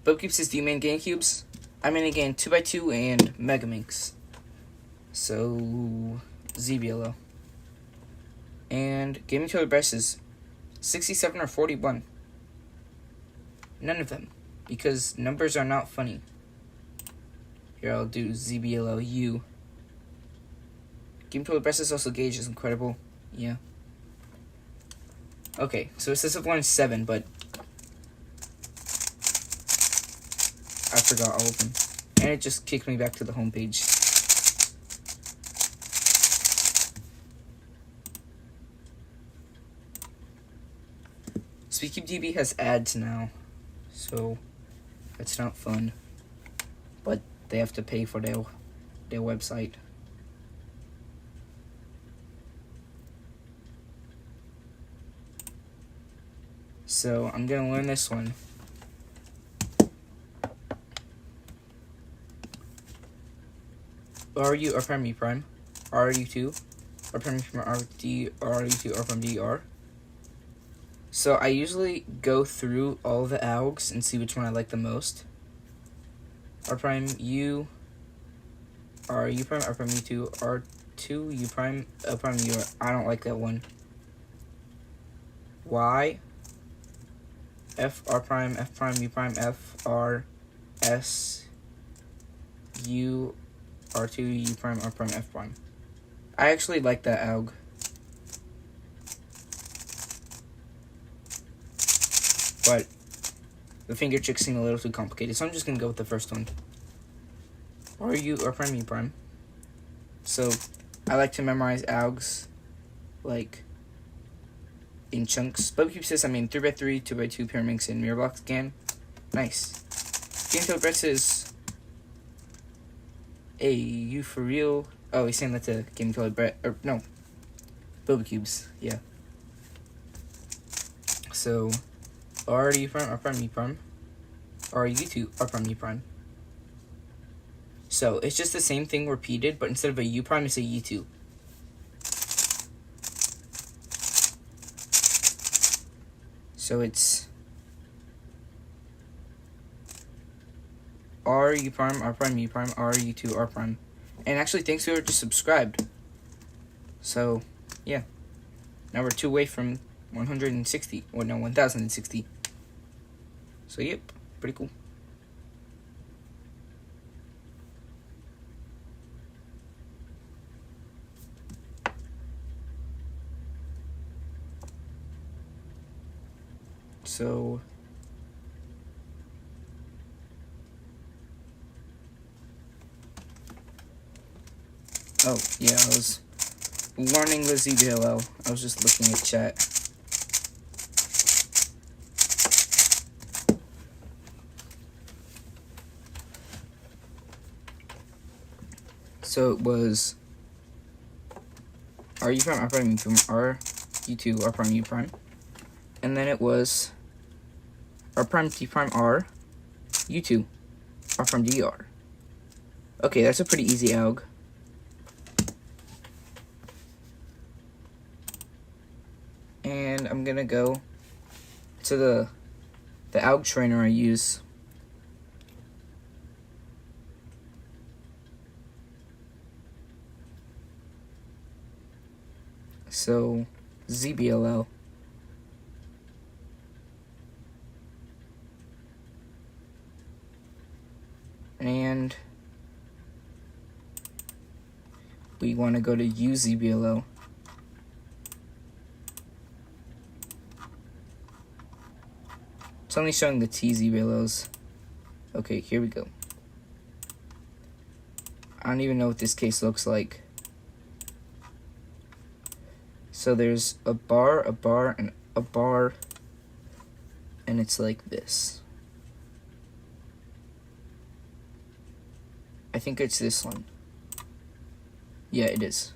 Boopkeep says, do you main GameCubes? I main again 2x2 and Megaminx. So, ZBLO. And Gaming Toilet Breast is 67 or 41. None of them. Because numbers are not funny. Here, I'll do ZBLOU. Game Toilet Breast is also Gauge is incredible. Yeah. Okay, so it says I've learned 7, but I forgot all of them. And it just kicked me back to the homepage. SpeedCubeDB has ads now, so that's not fun. But they have to pay for their website. So I'm gonna learn this one. RU or prime E prime, RU2, or prime from RD, RU2, or from DR. So I usually go through all the ALGs and see which one I like the most. R prime U, R U prime, R prime U2, R2 U prime, L prime U. I don't like that one. Y, F R prime, F prime U prime, F R S U, R2 U prime, R prime, F prime. I actually like that ALG. But the finger tricks seem a little too complicated, so I'm just gonna go with the first one. RU or prime U prime. So I like to memorize ALGs like in chunks. Bubcube says I mean 3x3, 2x2 Pyraminx and mirror blocks again. Nice. Game Toilet Breast says, hey, you for real? Oh, he's saying that to Game Toilet Breast, or no, Bubcubes, yeah. So R U prime, R prime U prime, RU2, R prime U prime. So it's just the same thing repeated, but instead of a U prime, it's a U2. So it's R U prime, R prime U prime, RU2, R prime. And actually, thanks to whoever just subscribed. So, yeah. Now we're 2 away from 160. Or no, 1060. So, yep. Pretty cool. So, oh, yeah, I was learning the ZBLL. I was just looking at chat. So it was R U prime, R prime, U prime, R U2, R prime, U prime. And then it was R prime, T prime, R, U2, R prime, DR. Okay, that's a pretty easy ALG. And I'm gonna go to the ALG trainer I use. So, ZBLL. we want to go to UZBLO. It's only showing the TZBLOs. Okay, here we go. I don't even know what this case looks like. So there's a bar, and a bar, and it's like this. I think it's this one. Yeah, it is.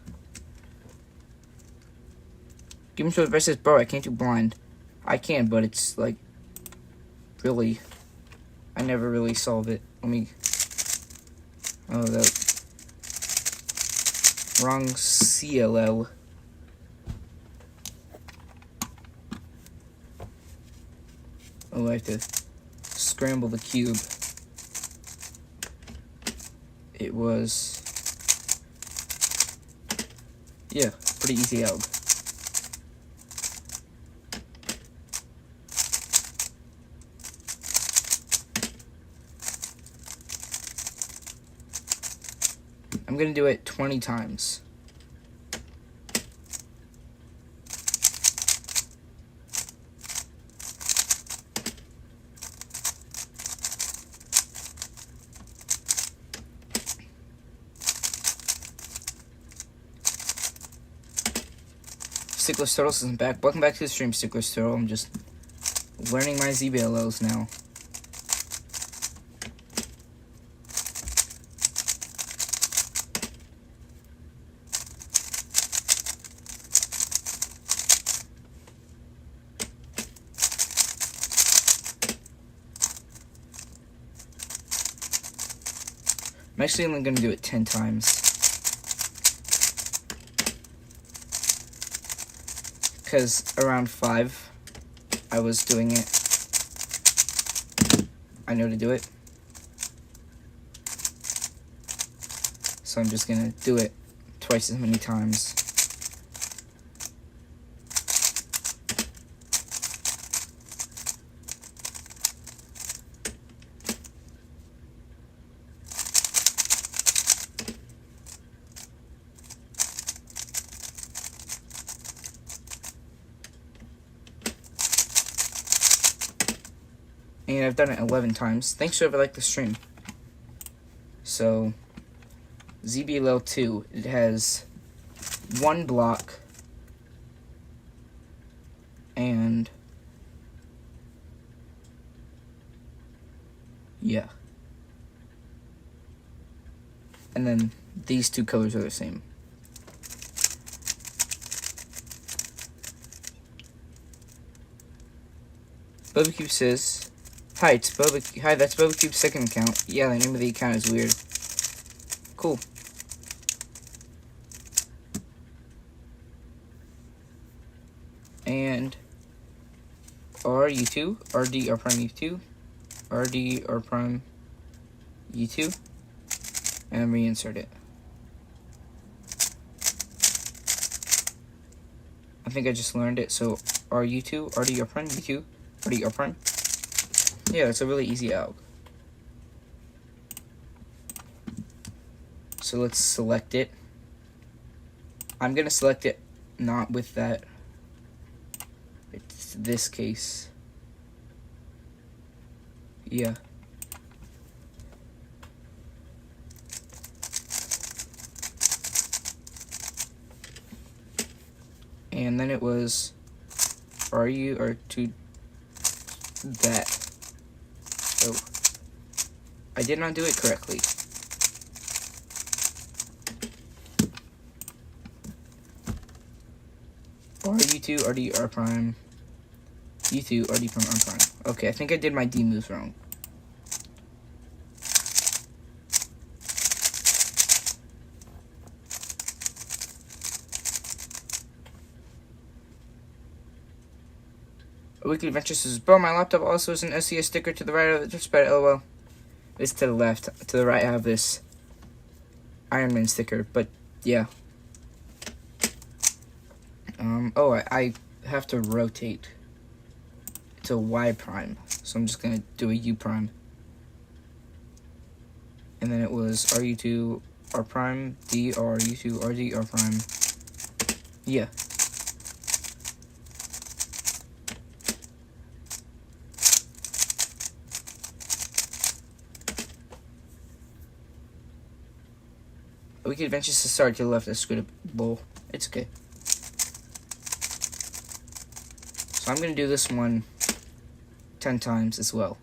Give me some advice, says, bro, I can't do blind. I can, but it's like, really, I never really solve it. Let me, oh, that, wrong CLL. Oh, I have to scramble the cube. It was, yeah, pretty easy alg. I'm gonna do it 20 times. Stickless Turtles isn't back. Welcome back to the stream, Stickless Turtle. I'm just learning my ZBLOs now. I'm actually only going to do it 10 times. Because around 5, I was doing it. I know to do it. So I'm just going to do it twice as many times. And I've done it 11 times. Thanks for whoever liked the stream. So, ZBLO 2, it has 1 block and yeah. And then these 2 colors are the same. BobaCube says, hi, it's Boba. Hi, that's BobaCube's second account. Yeah, the name of the account is weird. Cool. And RU2, RD R prime U2, RD R prime U2, and reinsert it. I think I just learned it. So RU2, RD R prime U2, RD R prime. Yeah, it's a really easy alg. So let's select it. I'm gonna select it not with that. It's this case. Yeah. And then it was RU or to that. Oh, I did not do it correctly. RU2, RD, R prime, U2, RD prime, R prime. Okay, I think I did my D moves wrong. A Weekly Adventure says, bro, my laptop also has an SES sticker to the right of the touchpad, lol. It's to the left. To the right, I have this Iron Man sticker, but yeah. Oh, I have to rotate to Y prime, so I'm just gonna do a U prime. And then it was RU2, R prime, D, R, U2, RD, R prime. Yeah. We could eventually start to the left. I screwed up. Bull. It's okay. So I'm going to do this one 10 times as well.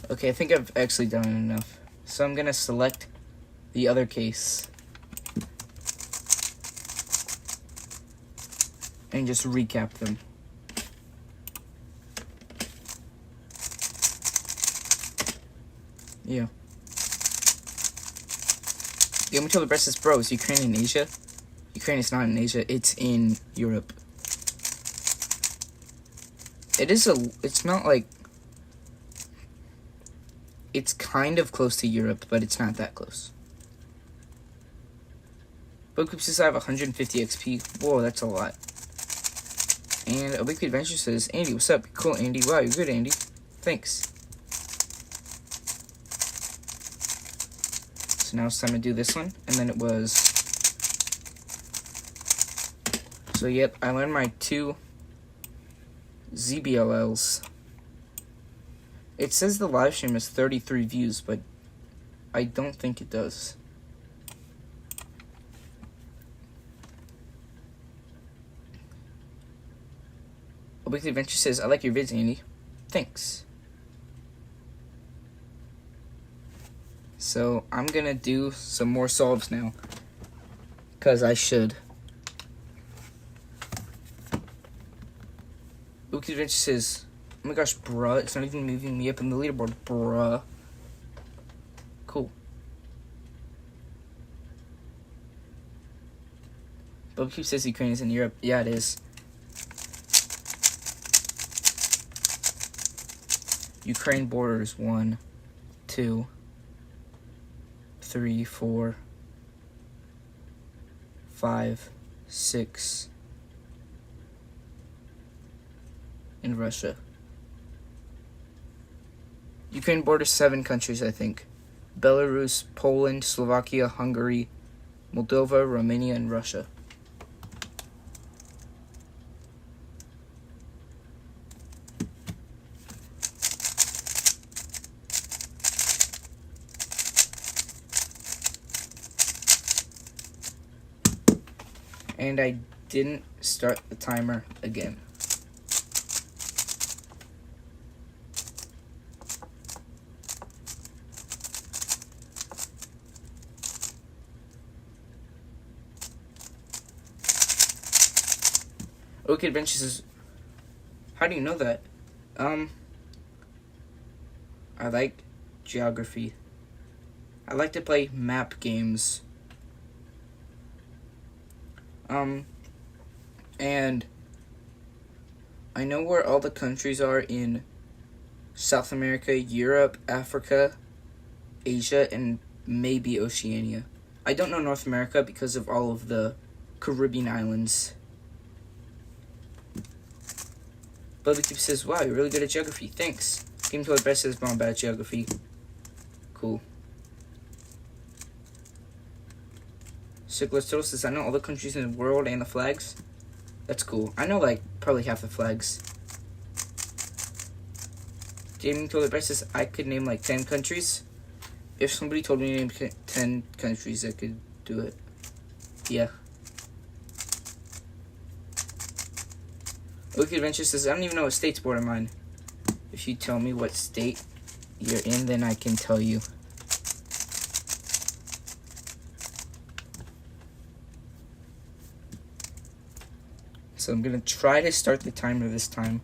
Okay, I think I've actually done enough. So I'm going to select the other case and just recap them. Yeah. The only the rest is bro, is Ukraine in Asia? Ukraine is not in Asia, it's in Europe. It's not like, it's kind of close to Europe, but it's not that close. Bookkeep says I have 150 XP. Whoa, that's a lot. And A Weekly Adventure says, Andy, what's up? Cool, Andy. Wow, you're good, Andy. Thanks. So now it's time to do this one. And then it was... So, yep, I learned my 2 ZBLLs. It says the live stream has 33 views, but I don't think it does. A Weekly Adventure says, I like your vids, Andy. Thanks. So, I'm gonna do some more solves now. Because I should. A Weekly Adventure says, oh my gosh, bruh, it's not even moving me up in the leaderboard, bruh. Cool. Bubcube says Ukraine is in Europe. Yeah, it is. Ukraine borders 1, 2, 3, 4, 5, 6, and Russia. Ukraine borders 7 countries, I think. Belarus, Poland, Slovakia, Hungary, Moldova, Romania, and Russia. And I didn't start the timer again. Okay, Adventure says, how do you know that? I like geography. I like to play map games. And I know where all the countries are in South America, Europe, Africa, Asia, and maybe Oceania. I don't know North America because of all of the Caribbean islands. Bubbykeep says, wow, you're really good at geography. Thanks. Game Toy Best says, I'm bad at geography. Cool. Sickler says, I know all the countries in the world and the flags. That's cool. I know, like, probably half the flags. Gaming Toilet Best says, I could name, like, 10 countries. If somebody told me to name 10 countries, I could do it. Yeah. Wicked Adventure says, I don't even know what state's border mine. If you tell me what state you're in, then I can tell you. So I'm going to try to start the timer this time.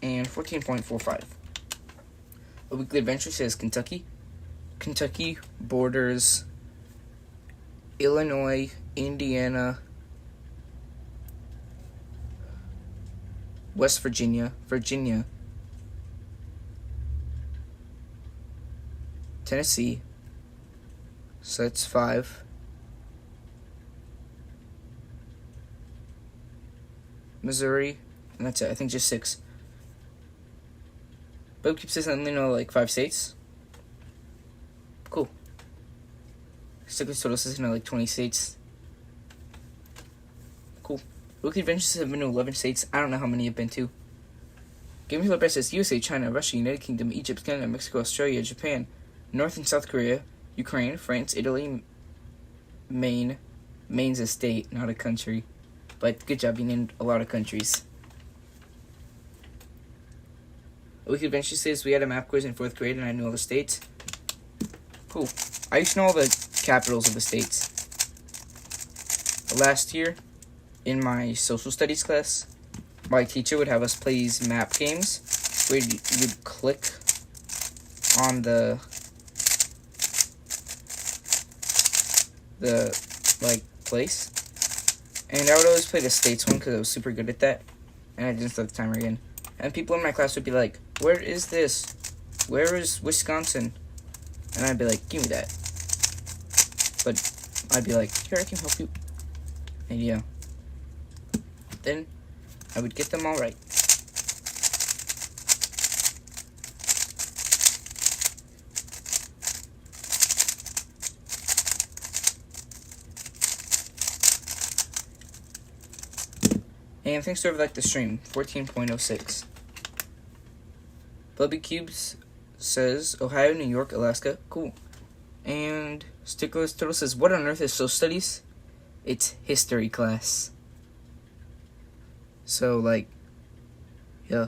And 14.45. A weekly adventure says Kentucky. Kentucky borders Illinois, Indiana, West Virginia, Tennessee, so that's 5. Missouri, and that's it. I think just 6. But it keeps saying only know like 5 states. Cool. Stickers total says like 20 states. Cool. Weekly adventures have been to 11 states. I don't know how many I've been to. Game Killer Best says USA, China, Russia, United Kingdom, Egypt, Canada, Mexico, Australia, Japan, North and South Korea, Ukraine, France, Italy, Maine. Maine's a state, not a country. But good job, you named a lot of countries. Weekly Adventure says we had a map quiz in 4th grade and I knew all the states. Cool. I used to know all the capitals of the states. Last year, in my social studies class, my teacher would have us play these map games where you'd click on the place. And I would always play the states one because I was super good at that. And I didn't start the timer again. And people in my class would be like, where is this? Where is Wisconsin? And I'd be like, give me that. But I'd be like, here, I can help you. And yeah. Then I would get them all right. And thanks to whoever liked the stream, 14.06. Bubby Cubes says Ohio, New York, Alaska. Cool. And Stickless Turtle says, what on earth is social studies? It's history class. So, like, yeah.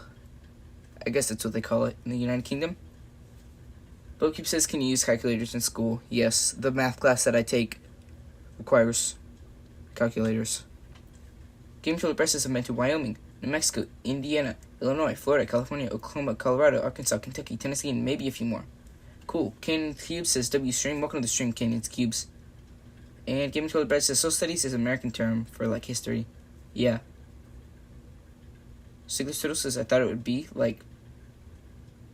I guess that's what they call it in the United Kingdom. Bubby Cube says, can you use calculators in school? Yes, the math class that I take requires calculators. Game Killer Presses have been to Wyoming, New Mexico, Indiana, Illinois, Florida, California, Oklahoma, Colorado, Arkansas, Kentucky, Tennessee, and maybe a few more. Cool. Canyon Cubes says W stream. Welcome to the stream, Canyon's Cubes. And Game Killer Presses says social studies is an American term for like history. Yeah. Sigler Turtle says I thought it would be like,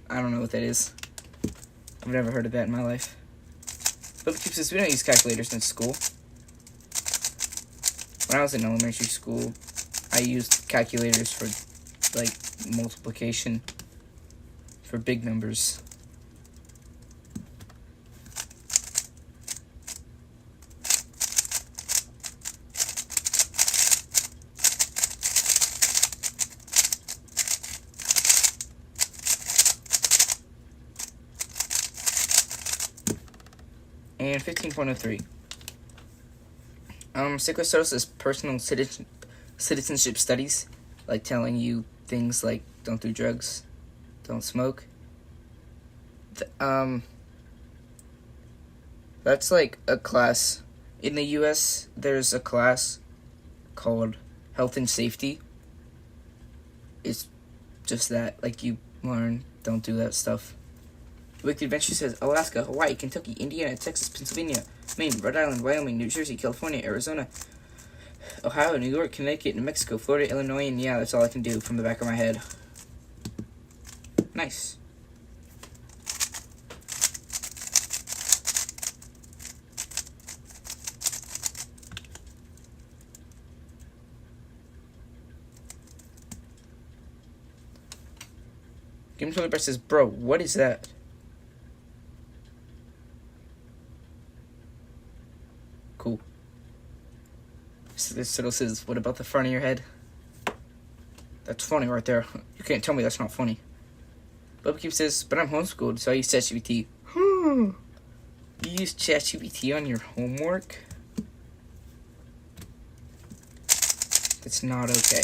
I don't know what that is. I've never heard of that in my life. Bubba Cube says we don't use calculators in school. When I was in elementary school, I used calculators for, like, multiplication for big numbers. And 15.03. Psychosotos is personal citizenship studies, like telling you things like don't do drugs, don't smoke. That's like a class. In the US, there's a class called Health and Safety. It's just that, like, you learn, don't do that stuff. The Weekly Adventure says Alaska, Hawaii, Kentucky, Indiana, Texas, Pennsylvania, Maine, Rhode Island, Wyoming, New Jersey, California, Arizona, Ohio, New York, Connecticut, New Mexico, Florida, Illinois, and yeah, that's all I can do from the back of my head. Nice. Game Controller Bear says, bro, what is that? Cool. This little says, what about the front of your head? That's funny right there. You can't tell me that's not funny. Bubba says, but I'm homeschooled, so I use ChatGPT. You use ChatGPT on your homework? That's not okay.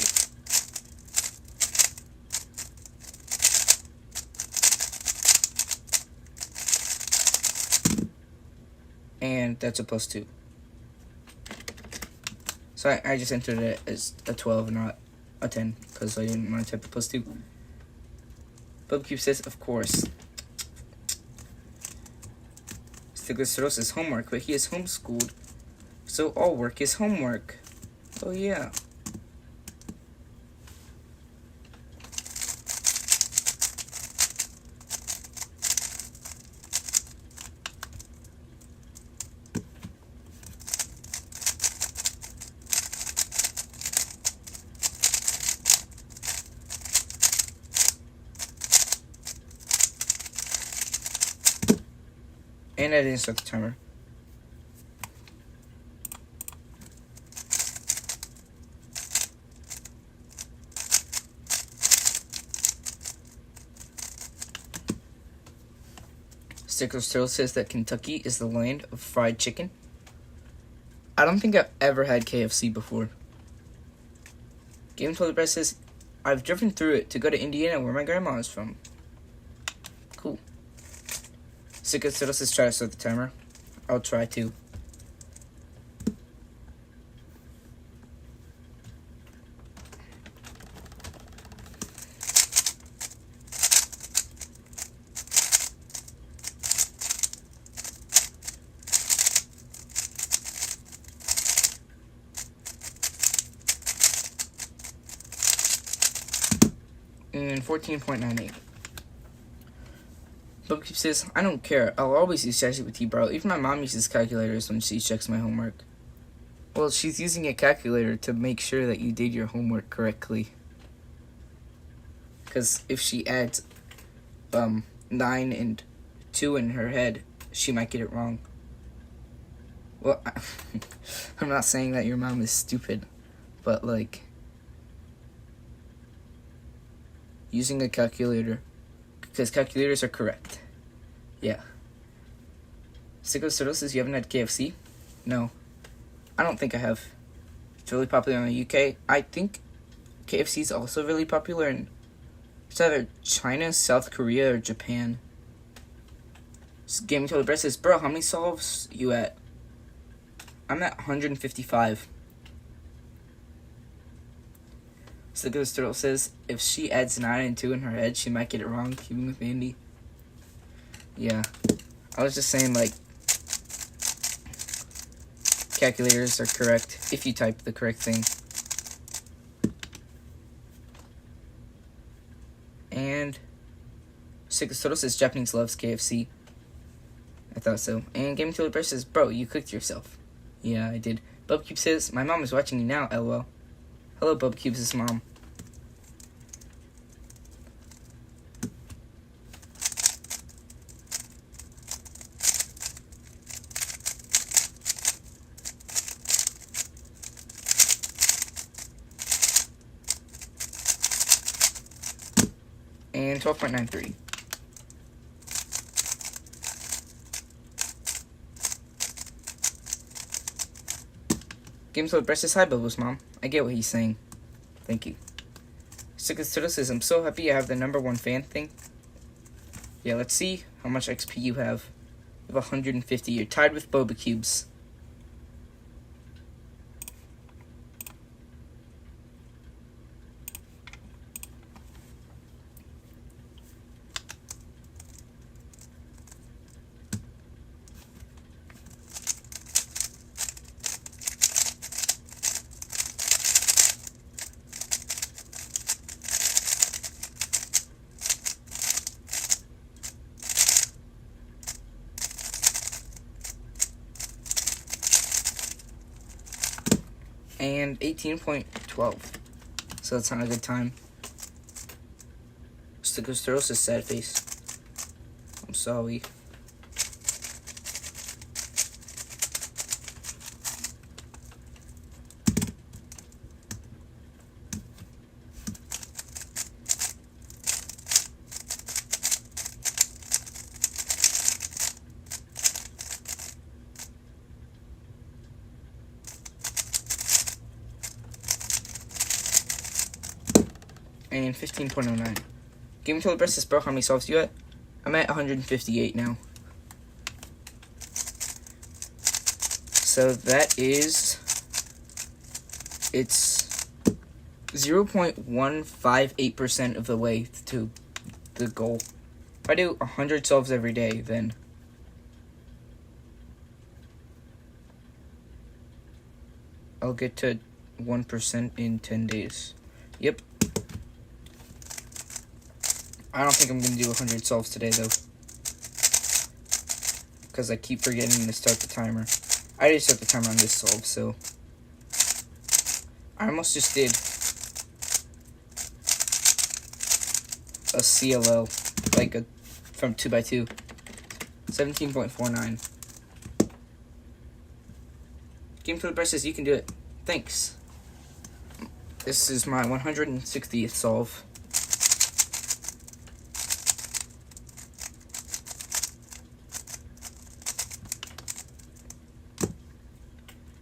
and that's a +2. So I just entered it as a 12, not a 10, because I didn't want to type a +2. BubCube says, of course. Stiglitz is homework, but he is homeschooled, so all work is homework. Oh yeah. And I didn't start the timer. Stickler's Turtle says that Kentucky is the land of fried chicken. I don't think I've ever had KFC before. Game Toilet Bread says, I've driven through it to go to Indiana where my grandma is from. Cool. Stickler's Turtle says, try to start the timer. I'll try to. And 14.98. BubCube says, I don't care. I'll always use ChatGPT, bro. Even my mom uses calculators when she checks my homework. Well, she's using a calculator to make sure that you did your homework correctly. Because if she adds 9 and 2 in her head, she might get it wrong. Well, I'm not saying that your mom is stupid, but like, using a calculator, because calculators are correct. Yeah. Sicko Soto says, you haven't had KFC? No. I don't think I have. It's really popular in the UK. I think KFC is also really popular in, it's either China, South Korea, or Japan. Gaming Toilet Bread says, bro, how many solves you at? I'm at 155. Stiglitz Turtle says, if she adds 9 and 2 in her head, she might get it wrong, keeping with Andy. Yeah. I was just saying, like, calculators are correct if you type the correct thing. And Stiglitz Turtle says, Japanese loves KFC. I thought so. And Gaming Toilet Bread says, bro, you cooked yourself. Yeah, I did. BubCube says, my mom is watching you now, LOL. Hello, BubCube's mom. And 12.93. Games with Breast says, hi, Bubbles, mom. I get what he's saying. Thank you. Stickers Turtle says, I'm so happy I have the #1 fan thing. Yeah, let's see how much XP you have. You have 150. You're tied with Boba Cubes. And 18.12. So that's not a good time. Stickers is sad face. I'm sorry. And 15.09. Gaming Toilet Bread says, bro, how many solves you at? I'm at 158 now. So that is, it's 0.158% of the way to the goal. If I do 100 solves every day, then I'll get to 1% in 10 days. Yep. I don't think I'm going to do 100 solves today, though, because I keep forgetting to start the timer. I didn't start the timer on this solve, so I almost just did a CLO, like a from 2x2, 17.49. Game for the Breast says you can do it. Thanks. This is my 160th solve.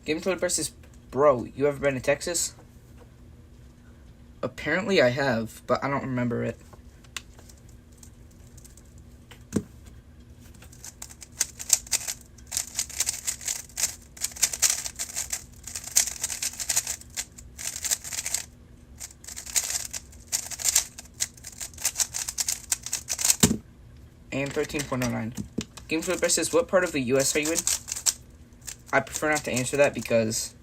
Game for the Breast says, bro, you ever been to Texas? Apparently I have, but I don't remember it. And 13.09. Game for the Breast says, what part of the U.S. are you in? I prefer not to answer that because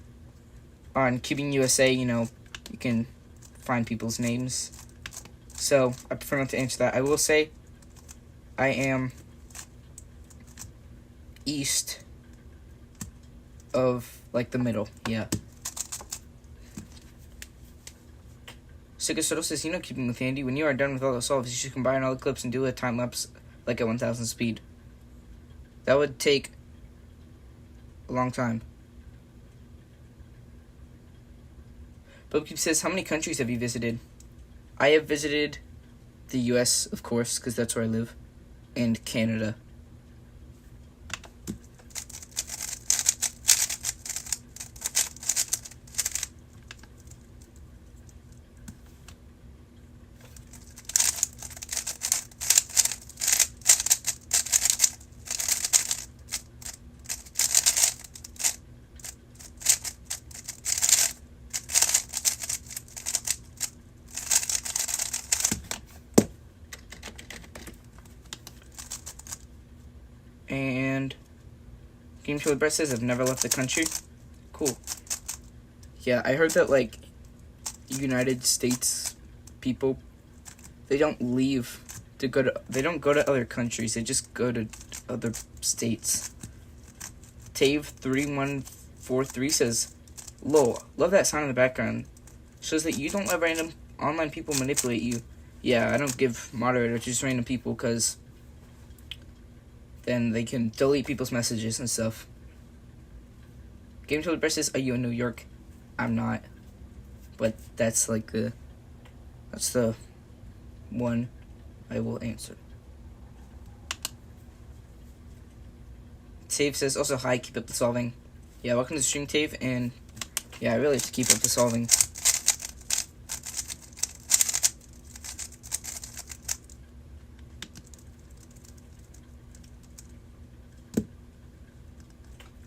on Keeping USA, you can find people's names. So I prefer not to answer that. I will say I am east of, like, the middle. Yeah. Sigasoto says, Keeping with Andy, when you are done with all the solves, you should combine all the clips and do a time lapse like at 1000 speed. That would take a long time. Bookkeep says, how many countries have you visited? I have visited the US, of course, because that's where I live, and Canada. And Game for the Breast says, I've never left the country. Cool. Yeah, I heard that, like, United States people, they don't leave to go to, they don't go to other countries, they just go to other states. Tave3143 says, lol, love that sound in the background. Shows that you don't let random online people manipulate you. Yeah, I don't give moderators to just random people, because then they can delete people's messages and stuff. Game for the Breast says, are you in New York? I'm not. But that's like that's the one I will answer. Tave says, also, hi, keep up the solving. Yeah, welcome to the stream, Tave, and yeah, I really have to keep up the solving.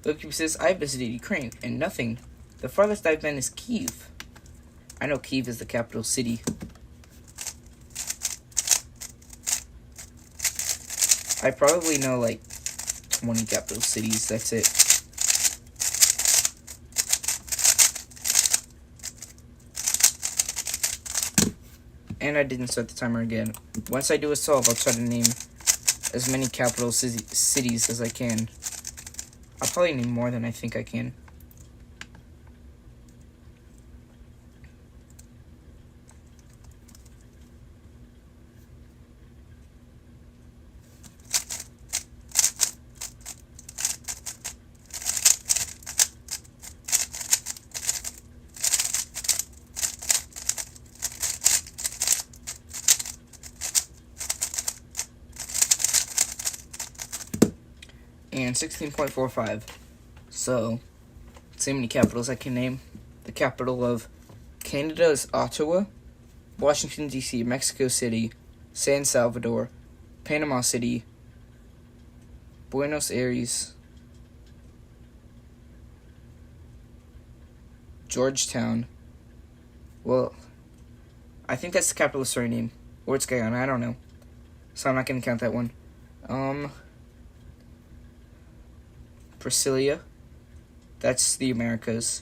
Bookkeeper says, I visited Ukraine, and nothing. The farthest I've been is Kyiv. I know Kyiv is the capital city. I probably know, like, 20 capital cities, that's it. And I didn't start the timer again. Once I do a solve, I'll try to name as many capital cities as I can. I'll probably name more than I think I can. And 16.45. So, let's see how many capitals I can name. The capital of Canada is Ottawa, Washington, D.C., Mexico City, San Salvador, Panama City, Buenos Aires, Georgetown. Well, I think that's the capital of Suriname. Or it's Guyana, I don't know. So I'm not going to count that one. Brasilia. That's the Americas.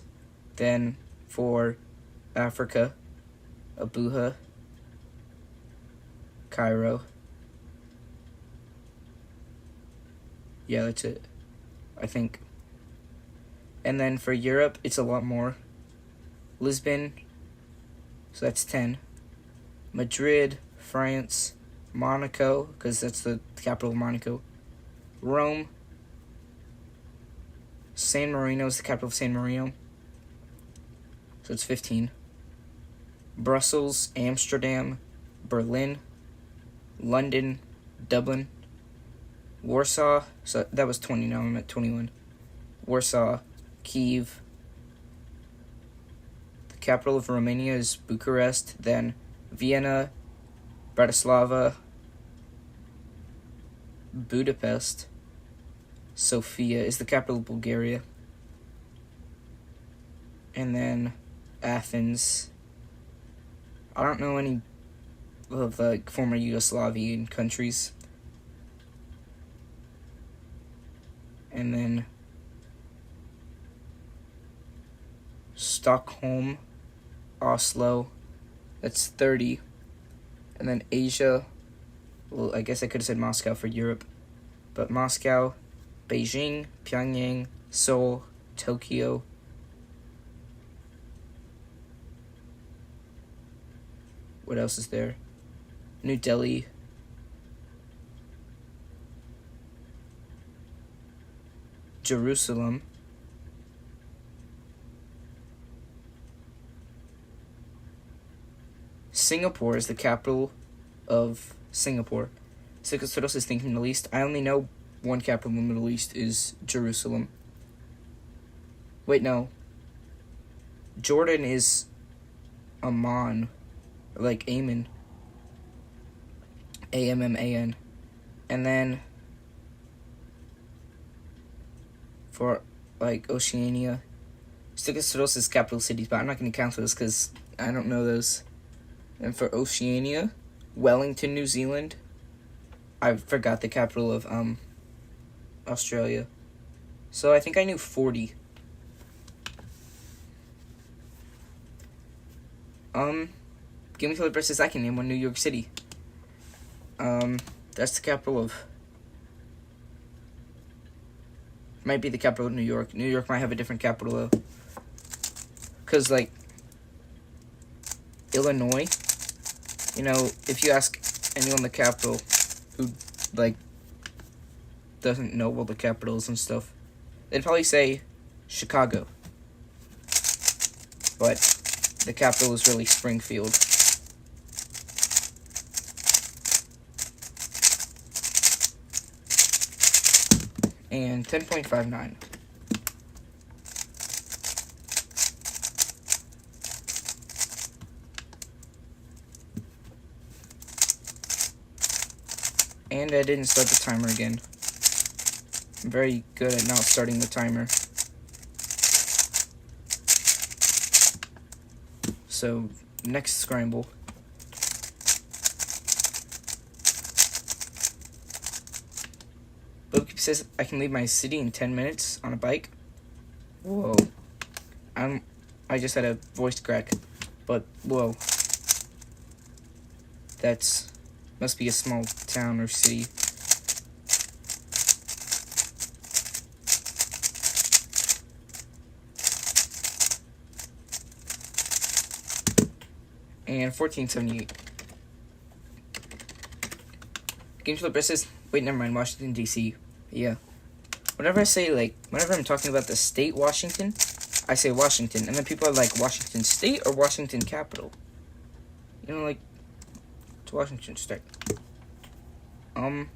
Then for Africa, Abuja, Cairo. Yeah, that's it, I think. And then for Europe, it's a lot more. Lisbon, so that's 10. Madrid, France. Monaco, because that's the capital of Monaco. Rome. San Marino is the capital of San Marino, so it's 15. Brussels, Amsterdam, Berlin, London, Dublin, Warsaw, so that was 20, now I'm at 21. Warsaw, Kiev. The capital of Romania is Bucharest, then Vienna, Bratislava, Budapest. Sofia is the capital of Bulgaria. And then Athens. I don't know any of the former Yugoslavian countries. And then Stockholm, Oslo, that's 30. And then Asia, well, I guess I could have said Moscow for Europe, but Moscow, Beijing, Pyongyang, Seoul, Tokyo. What else is there? New Delhi. Jerusalem. Singapore is the capital of Singapore. So what else is thinking Middle East? I only know one capital in the Middle East is Jerusalem. Wait, no. Jordan is Amman. Like Amman. Amman. And then for like Oceania, Stigosados is capital cities, but I'm not going to count those because I don't know those. And for Oceania, Wellington, New Zealand. I forgot the capital of Australia. So I think I knew 40. Give me till the best I can name one. New York City. That's the capital of. Might be the capital of New York. New York might have a different capital though. Cause like Illinois, you know, if you ask anyone the capital who like doesn't know all the capitals and stuff, they'd probably say Chicago. But the capital is really Springfield. And 10.59. And I didn't start the timer again. I'm very good at not starting the timer. So, next scramble. Bookkeep says I can leave my city in 10 minutes on a bike. Whoa. I just had a voice crack. But, whoa. That's must be a small town or city. And 1478. Game to the Bristol. Wait, never mind. Washington, D.C. Yeah. Whenever I'm talking about the state Washington, I say Washington. And then people are like, Washington State or Washington Capital? You know, like, it's Washington State. Game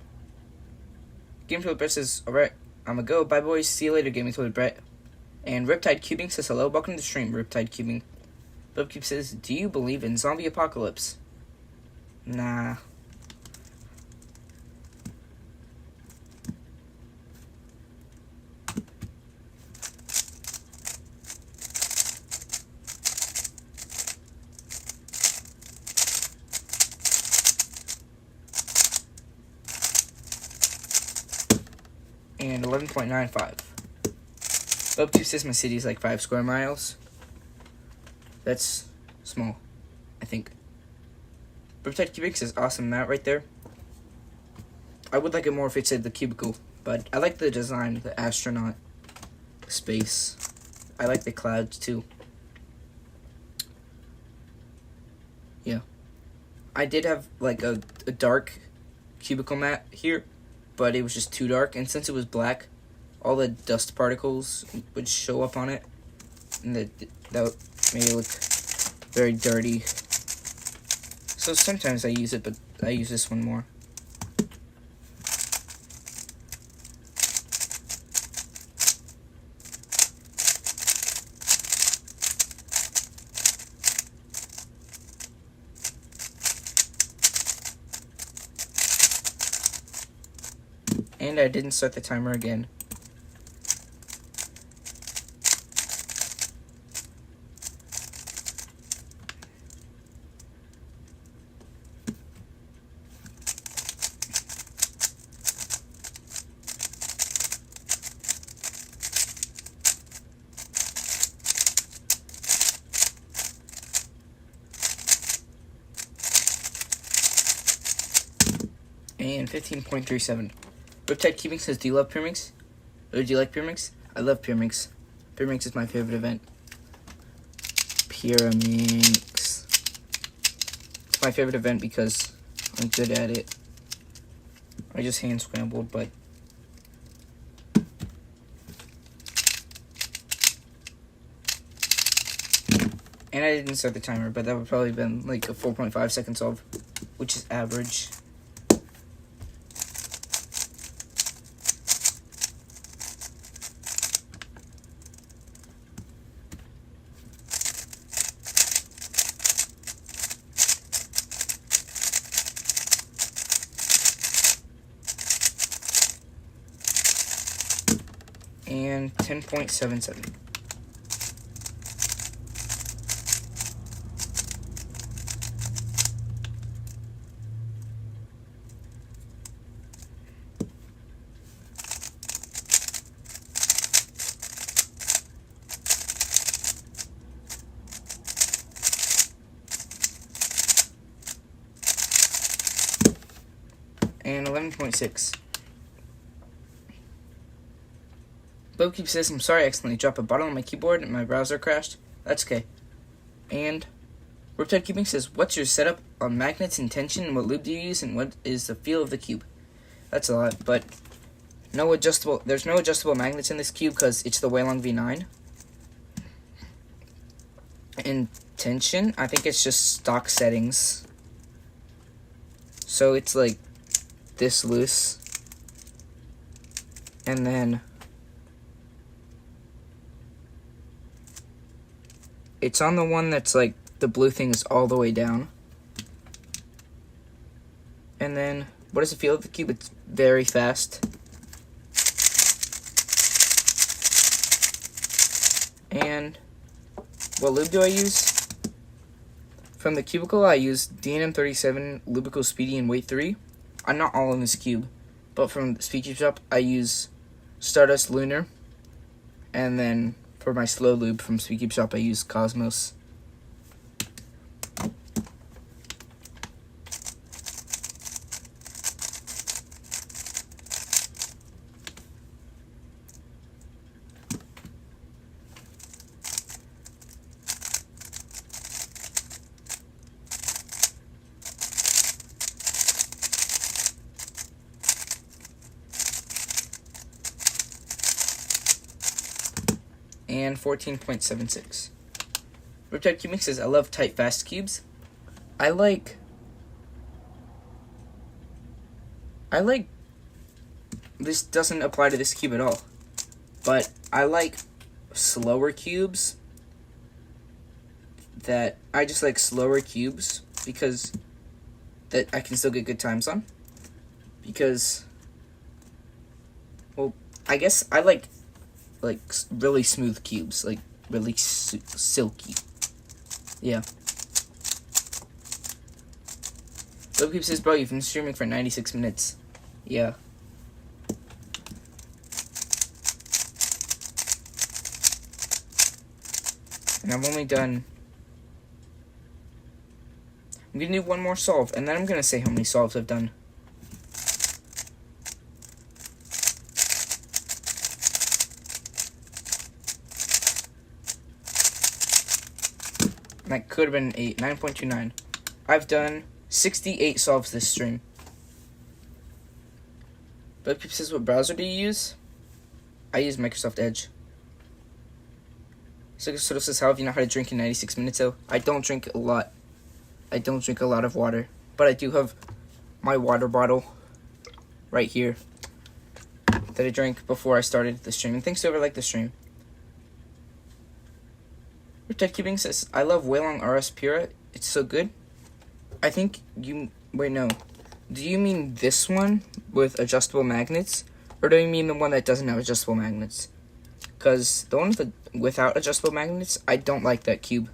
to the Brett alright, I'm gonna go. Bye, boys. See you later, Gaming to the Brett. And Riptide Cubing says hello. Welcome to the stream, Riptide Cubing. Bookkeep says, do you believe in zombie apocalypse? Nah. and 11.95. Barbecue says my city is like 5 square miles. That's small, I think. Protect Cubic says awesome mat right there. I would like it more if it said the cubicle, but I like the design, the astronaut space. I like the clouds too. Yeah. I did have like a dark cubicle mat here, but it was just too dark, and since it was black, all the dust particles would show up on it, and that made it look very dirty. So sometimes I use it, but I use this one more. And I didn't start the timer again. And 15.37. Riptide Keeping says, do you love Pyramix? Or do you like Pyramix? I love Pyramix. Pyramix is my favorite event. Pyramix. It's my favorite event because I'm good at it. I just hand scrambled, but... And I didn't start the timer, but that would probably have been like a 4.5 second solve, which is average. And 10.77. And 11.6. Bokeep says, I'm sorry I accidentally dropped a bottle on my keyboard and my browser crashed. That's okay. And Riptide Cubing says, what's your setup on magnets and tension, and what lube do you use, and what is the feel of the cube? That's a lot, but there's no adjustable magnets in this cube because it's the Weilong V9. And tension, I think it's just stock settings. So it's like this loose. And then it's on the one that's like the blue thing is all the way down. And then what does it feel of the cube? It's very fast. And what lube do I use? From the cubicle, I use D&M 37 Lubical Speedy and Weight 3. I'm not all in this cube, but from the Speed Cube Shop, I use Stardust Lunar. And then for my slow lube from Speed Cube Shop, I use Cosmos. And 14.76. Riptide Cubing says, I love tight, fast cubes. I like... This doesn't apply to this cube at all. But I like slower cubes. I just like slower cubes because that I can still get good times on. Because, well, I guess I like really smooth cubes, like really silky. Yeah. Cube says, bro, you've been streaming for 96 minutes. Yeah. And I've only done... I'm going to do one more solve, and then I'm going to say how many solves I've done. That could have been 8, 9.29. I've done 68 solves this stream. But people says, what browser do you use? I use Microsoft Edge. So sort of says, how have you not had a drink in 96 minutes? So I don't drink a lot. I don't drink a lot of water. But I do have my water bottle right here that I drank before I started the stream. And thanks to whoever liked the stream. Ted Keeping says, I love Waylong RS Pura. It's so good. I think you... Wait, no. Do you mean this one with adjustable magnets? Or do you mean the one that doesn't have adjustable magnets? Because the one without adjustable magnets, I don't like that cube.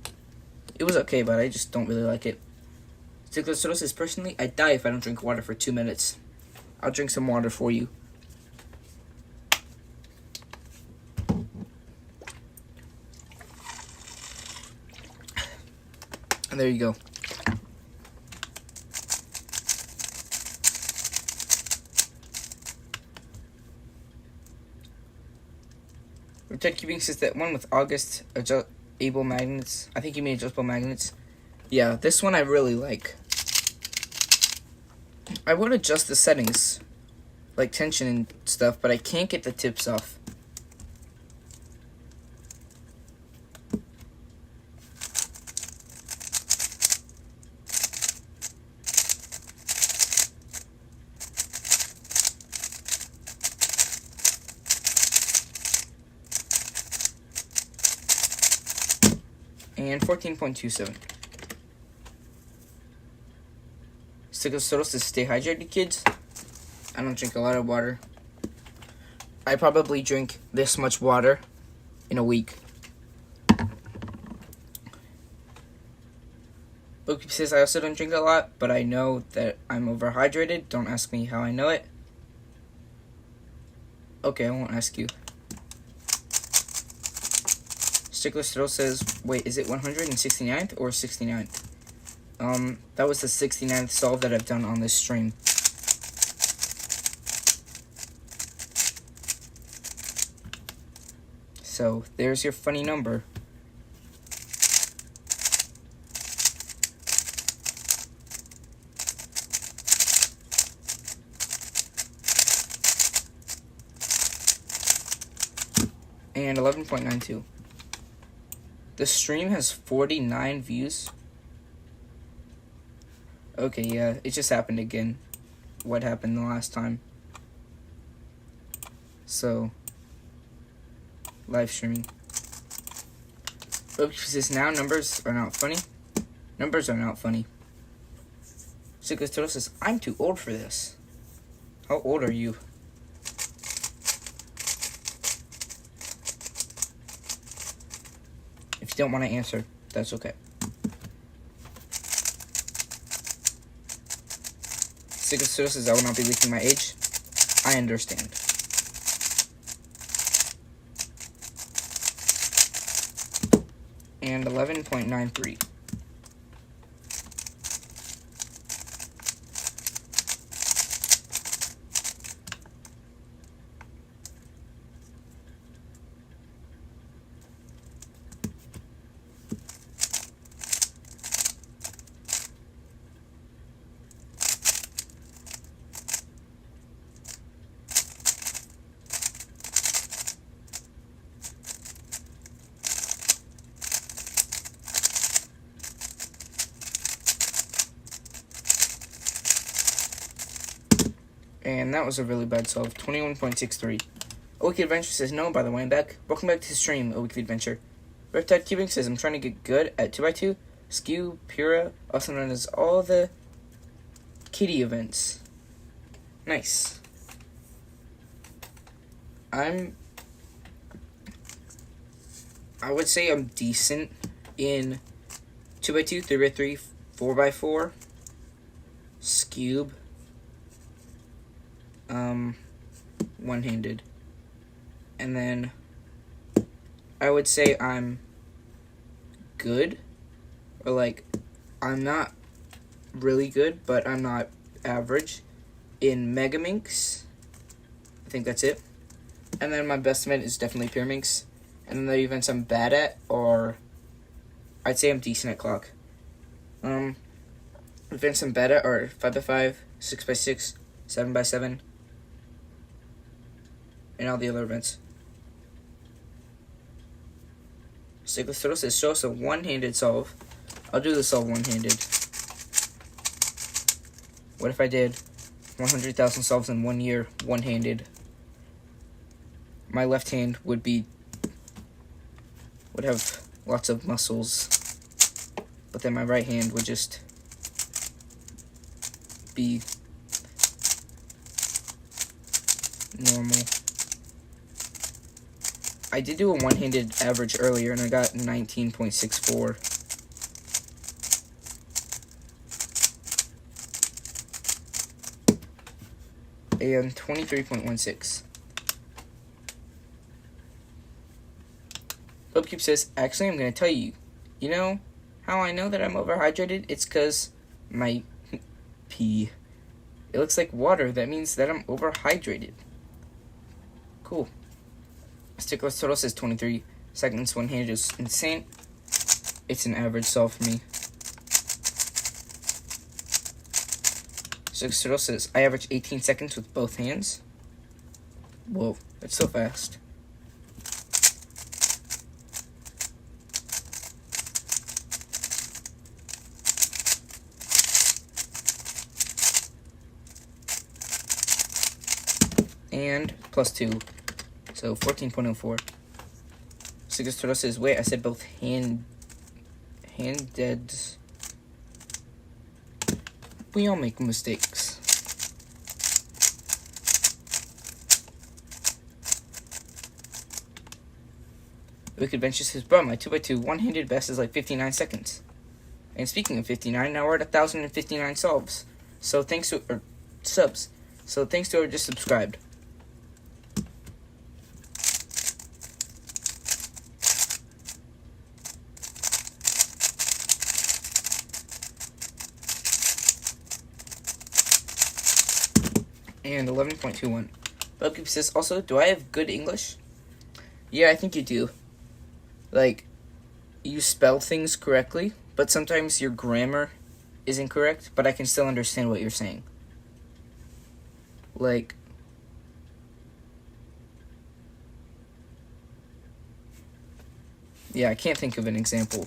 It was okay, but I just don't really like it. Stickler says, personally, I die if I don't drink water for 2 minutes. I'll drink some water for you. And there you go. Ted Keeping says that one with August adjustable magnets. I think you mean adjustable magnets. Yeah, this one I really like. I would adjust the settings, like tension and stuff, but I can't get the tips off. And 14.27. Stickler says, stay hydrated, kids. I don't drink a lot of water. I probably drink this much water in a week. Bookkeep says, I also don't drink a lot, but I know that I'm overhydrated. Don't ask me how I know it. Okay, I won't ask you. Stickler still says, wait, is it 169th or 69th? That was the 69th solve that I've done on this stream. So, there's your funny number. And 11.92. The stream has 49 views. Okay, yeah, it just happened again. What happened the last time? So, live streaming. Oops, says now numbers are not funny. Numbers are not funny. Sickles Total says, I'm too old for this. How old are you? If you don't want to answer, that's okay. Sickles Total says, I will not be leaking my age. I understand. And 11.93. And that was a really bad solve. 21.63. A Wicked Adventure says, no, by the way, I'm back. Welcome back to the stream, A Wicked Adventure. Riptide Cubing says, I'm trying to get good at 2x2, Skew, Pura, also known as all the kitty events. Nice. I would say I'm decent in 2x2, 3x3, 4x4, Scube, one-handed. And then I would say I'm good, or like I'm not really good, but I'm not average in Megaminx. I think that's it. And then my best event is definitely Pyraminx. And then the events I'm bad at are, I'd say I'm decent at clock. Events I'm bad at are 5x5, 6x6, 7x7, and all the other events. Cyclostro says, show us a one-handed solve. I'll do the solve one-handed. What if I did 100,000 solves in 1 year, one-handed? My left hand would have lots of muscles, but then my right hand would just be normal. I did do a one-handed average earlier, and I got 19.64. And 23.16. Upkeep says, actually, I'm going to tell you. You know how I know that I'm overhydrated? It's because my pee. It looks like water. That means that I'm overhydrated. Cool. Stickless total says 23 seconds. One-handed is insane. It's an average solve for me. Stickless total says, I average 18 seconds with both hands. Whoa, that's so fast. And +2, so 14.04. Stickless total says, wait, I said both handed. We all make mistakes. Wicked Venture says, bro, my 2x2 one-handed best is like 59 seconds. And speaking of 59, now we're at 1,059 solves. So thanks to, or subs. So thanks to whoever just subscribed. And 11.21. Bubkeep says, also, do I have good English? Yeah, I think you do. Like, you spell things correctly, but sometimes your grammar is incorrect, but I can still understand what you're saying. Like, yeah, I can't think of an example.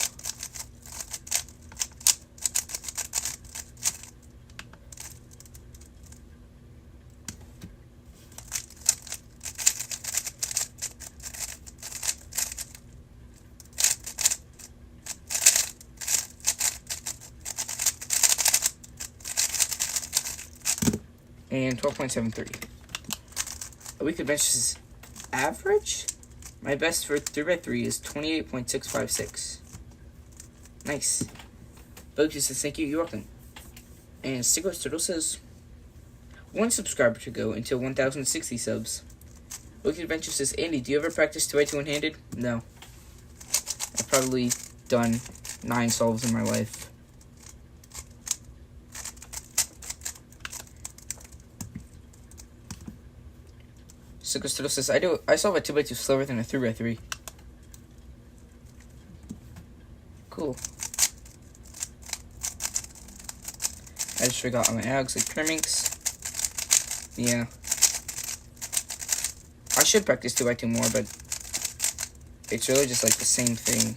And 12.73. A week adventure is average? My best for 3x3 is 28.656. Nice. Buggy says, thank you, you're welcome. And Stigler Turtle says, 1 subscriber to go until 1,060 subs. Wicked Adventure says, Andy, do you ever practice 2x2 one-handed? No. I've probably done 9 solves in my life. Stigler says, I solve a 2x2 slower than a 3x3. Cool. I just forgot on my ags like Pyraminx. Yeah. I should practice 2x2 more, but it's really just like the same thing.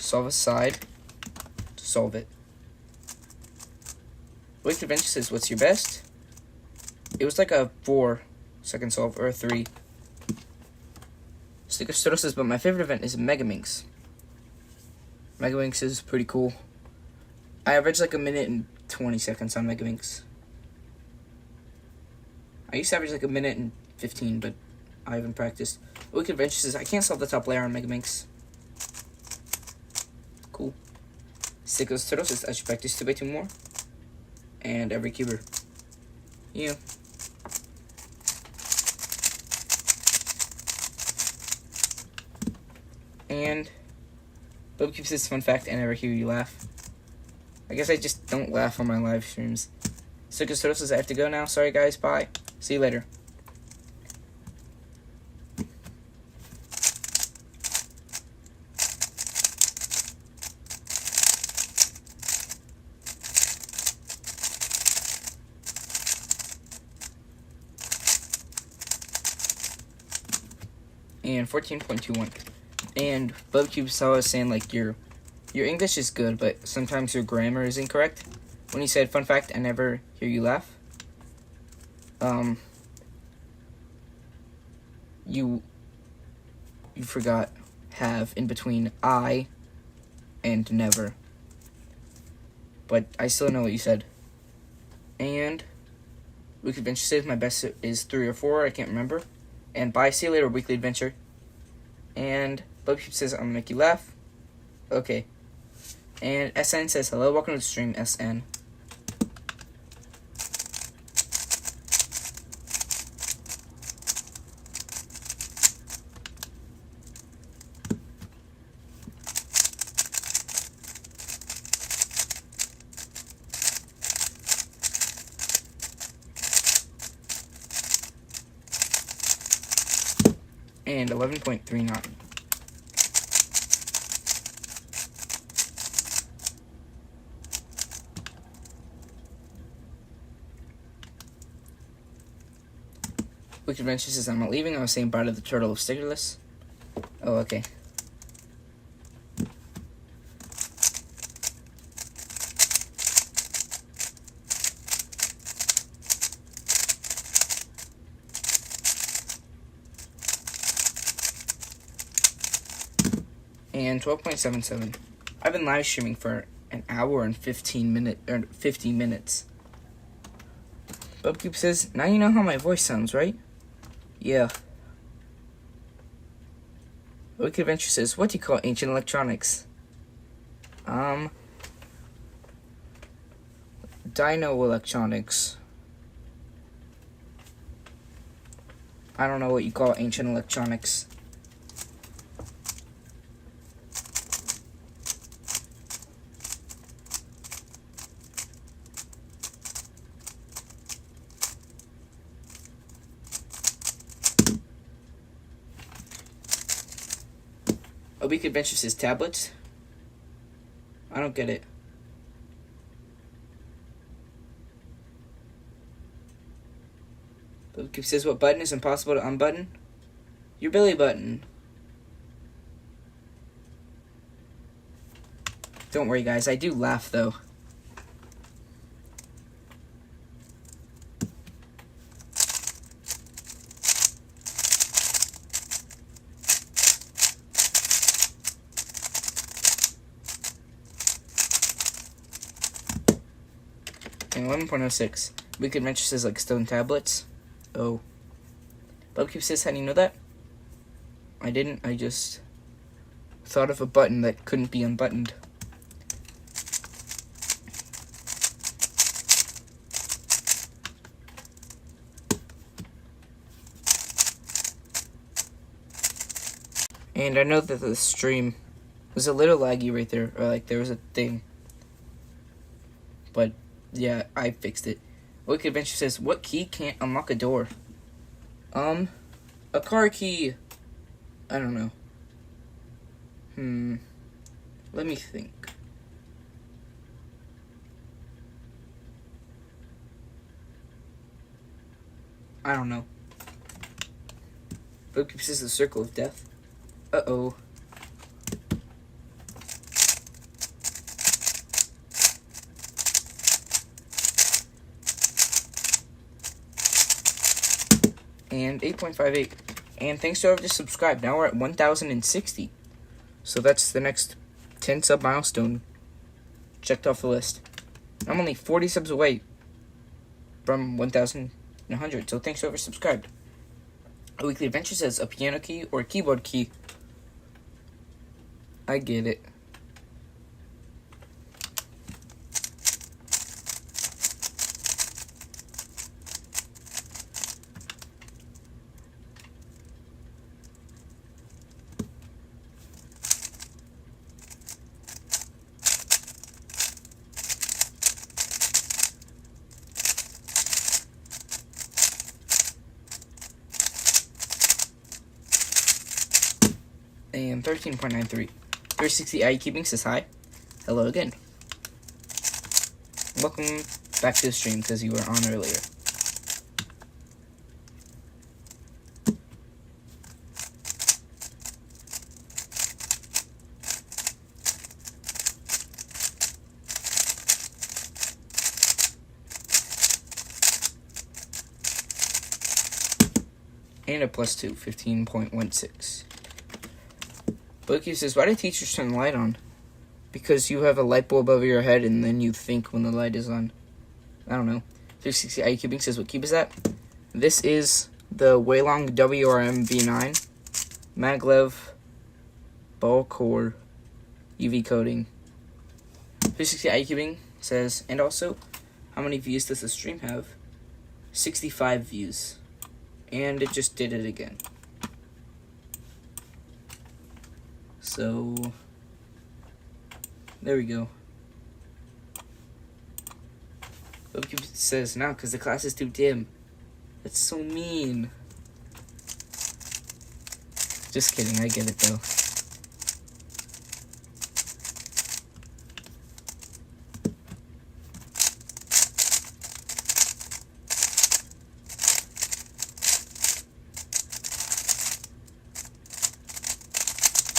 Solve a side to solve it. Wicked Adventure says, what's your best? It was like a 4-second solve, or a 3. Sticker Sturtle says, but my favorite event is Megaminx. Megaminx is pretty cool. I average like 1 minute and 20 seconds on Megaminx. I used to average like 1 minute and 15, but I haven't practiced. Wicked Adventure says, I can't solve the top layer on Megaminx. Cool. Stickles Turtle says, I should practice 2x2 more. And every cuber. Yeah. And Bob keeps this fun fact, I never hear you laugh. I guess I just don't laugh on my live streams. So Custodes, I have to go now. Sorry guys, bye. See you later. And 14.21. And BubCube saw us saying like your English is good, but sometimes your grammar is incorrect. When he said, fun fact, I never hear you laugh. You forgot have in between I and never. But I still know what you said. And Weekly Adventure says my best is 3 or 4, I can't remember. And bye, see you later, Weekly Adventure. And BubCube says, I'm gonna make you laugh. Okay. And SN says, hello, welcome to the stream, SN. And 11.39. Wicked Adventure says, I'm not leaving. I was saying bye to the turtle of Stickerless. Oh, okay. And 12.77. I've been live streaming for an hour and 15 minutes. BubCube says, now you know how my voice sounds, right? Yeah. Wicked Adventure says, what do you call ancient electronics? Dino electronics. I don't know what you call ancient electronics. Wicked Adventure says tablets. I don't get it. Wicked says what button is impossible to unbutton? Your belly button. Don't worry guys, I do laugh though. And 11.06. Wicked Adventure says like stone tablets. Oh. BubCube says, how do you know that? I didn't, I just thought of a button that couldn't be unbuttoned. And I know that the stream was a little laggy right there, or like there was a thing. But yeah, I fixed it. Wicked Adventure says, what key can't unlock a door? A car key. I don't know. Let me think. I don't know. Wicked says the circle of death. Uh-oh. And 8.58. And thanks to whoever just subscribed. Now we're at 1,060. So that's the next 10 sub milestone. Checked off the list. I'm only 40 subs away from 1,100. So thanks to whoever subscribed. A Weekly Adventure says a piano key or a keyboard key. I get it. And 13.93. 360 IE Keeping says hi. Hello again. Welcome back to the stream because you were on earlier. And a +2, 15.16. Bookkeep says, why do teachers turn the light on? Because you have a light bulb over your head and then you think when the light is on. I don't know. 360 IE Cubing says, what cube is that? This is the Weilong WRM V9 maglev ball core UV coating. 360 IE Cubing says, and also, how many views does the stream have? 65 views. And it just did it again. So, there we go. Bookkeep says, no, because the class is too dim. That's so mean. Just kidding, I get it though.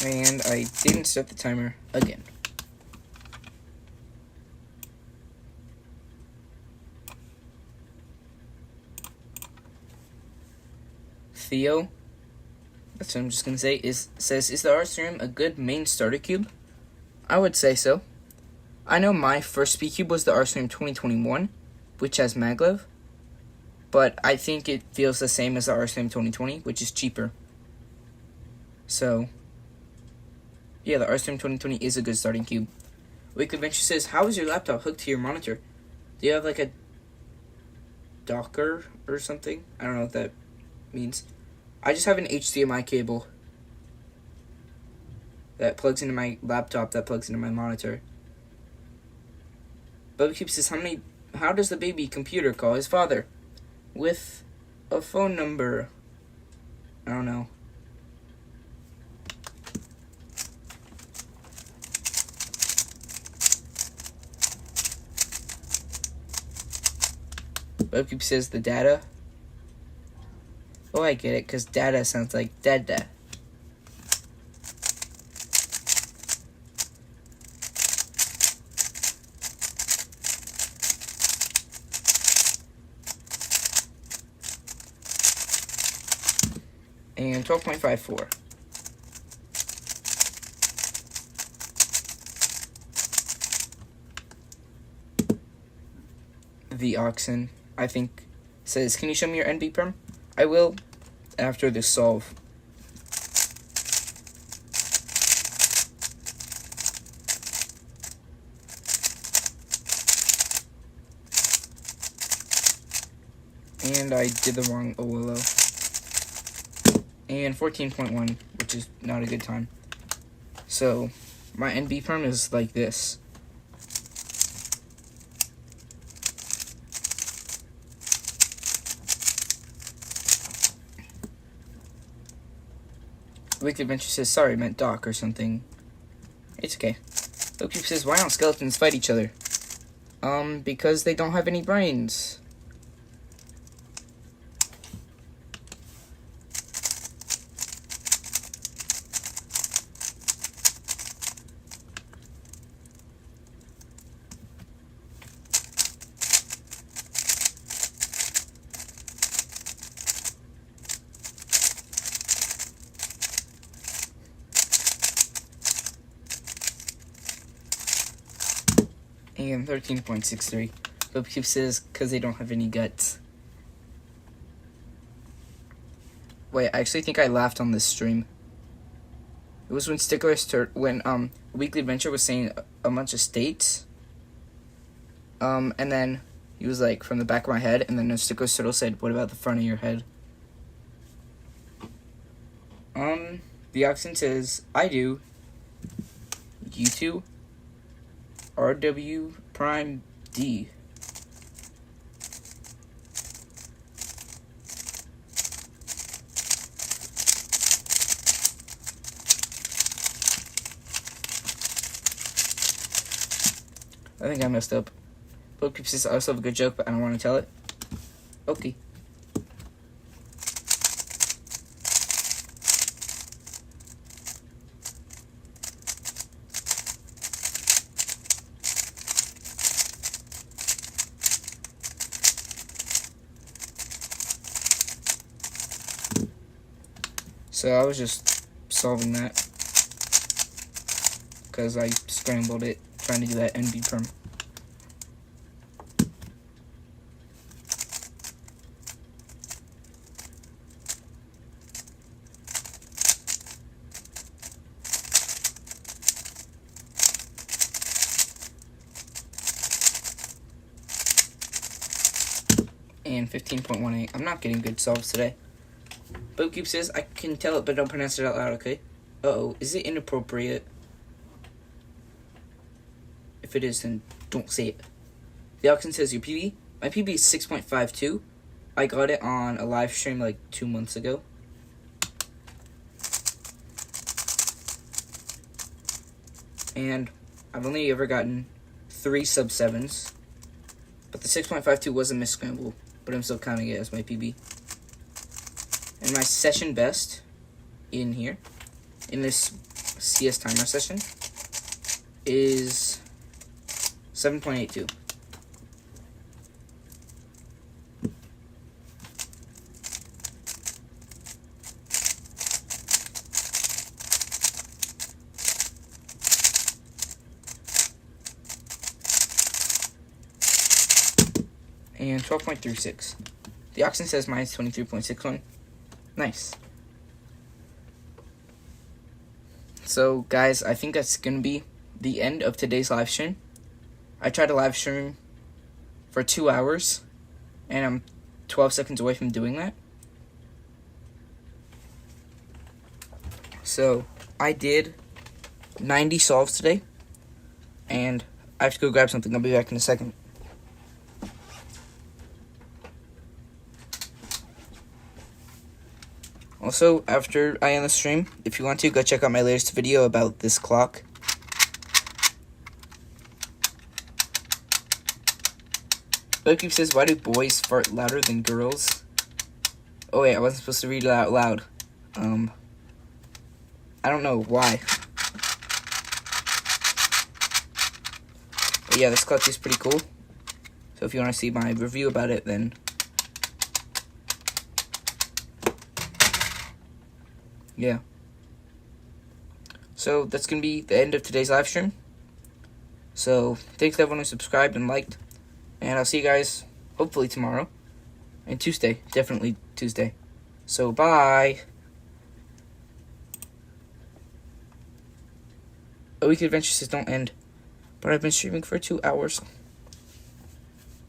And I didn't set the timer again. Theo, that's what I'm just gonna say, says, is the art stream a good main starter cube? I would say so. I know my first speed cube was the art stream 2021, which has maglev, but I think it feels the same as the art stream 2020, which is cheaper. So, yeah, the Arstream 2020 is a good starting cube. Weekly Adventure says, how is your laptop hooked to your monitor? Do you have like a Docker or something? I don't know what that means. I just have an HDMI cable that plugs into my laptop that plugs into my monitor. Bubba says, how does the baby computer call his father? With a phone number. I don't know. Bubkeep says the data. Oh, I get it, because data sounds like dada. And 12.54. The Oxen, I think, says, can you show me your NB perm? I will after this solve. And I did the wrong OLO. And 14.1, which is not a good time. So, my NB perm is like this. Wicked Adventure says, sorry, I meant Doc or something. It's okay. Bookkeep says, why don't skeletons fight each other? Because they don't have any brains. And 13.63. Bookkeep says, because they don't have any guts. Wait, I actually think I laughed on this stream. It was when Weekly Adventure was saying a bunch of states. And then he was like, from the back of my head, and then Stickler Turtle said, what about the front of your head? The Oxen says, I do. U2. RW Prime D. I think I messed up. Bookkeep says I also have a good joke, but I don't want to tell it. Okay. So I was just solving that because I scrambled it trying to do that NB perm. And 15.18. I'm not getting good solves today. Bookkeep says I can tell it, but don't pronounce it out loud, okay? Uh-oh, is it inappropriate? If it is, then don't say it. The auction says your PB. My PB is 6.52. I got it on a live stream like 2 months ago. And I've only ever gotten 3 sub-7s. But the 6.52 was a misscramble, but I'm still counting it as my PB. And my session best in here, in this CS timer session, is 7.82. And 12.36. The auction says minus 23.61. Nice. So, guys, I think that's going to be the end of today's live stream. I tried to live stream for 2 hours, and I'm 12 seconds away from doing that. So, I did 90 solves today, and I have to go grab something. I'll be back in a second. Also, after I end the stream, if you want to, go check out my latest video about this clock. Bookkeep says, why do boys fart louder than girls? Oh wait, I wasn't supposed to read it out loud. I don't know why. But yeah, this clock is pretty cool. So if you want to see my review about it, then yeah. So that's going to be the end of today's live stream. So thanks to everyone who subscribed and liked. And I'll see you guys hopefully tomorrow. And Tuesday. Definitely Tuesday. So bye. A Week Adventure says don't end. But I've been streaming for 2 hours.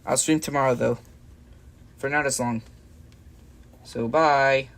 I'll stream tomorrow though. For not as long. So bye.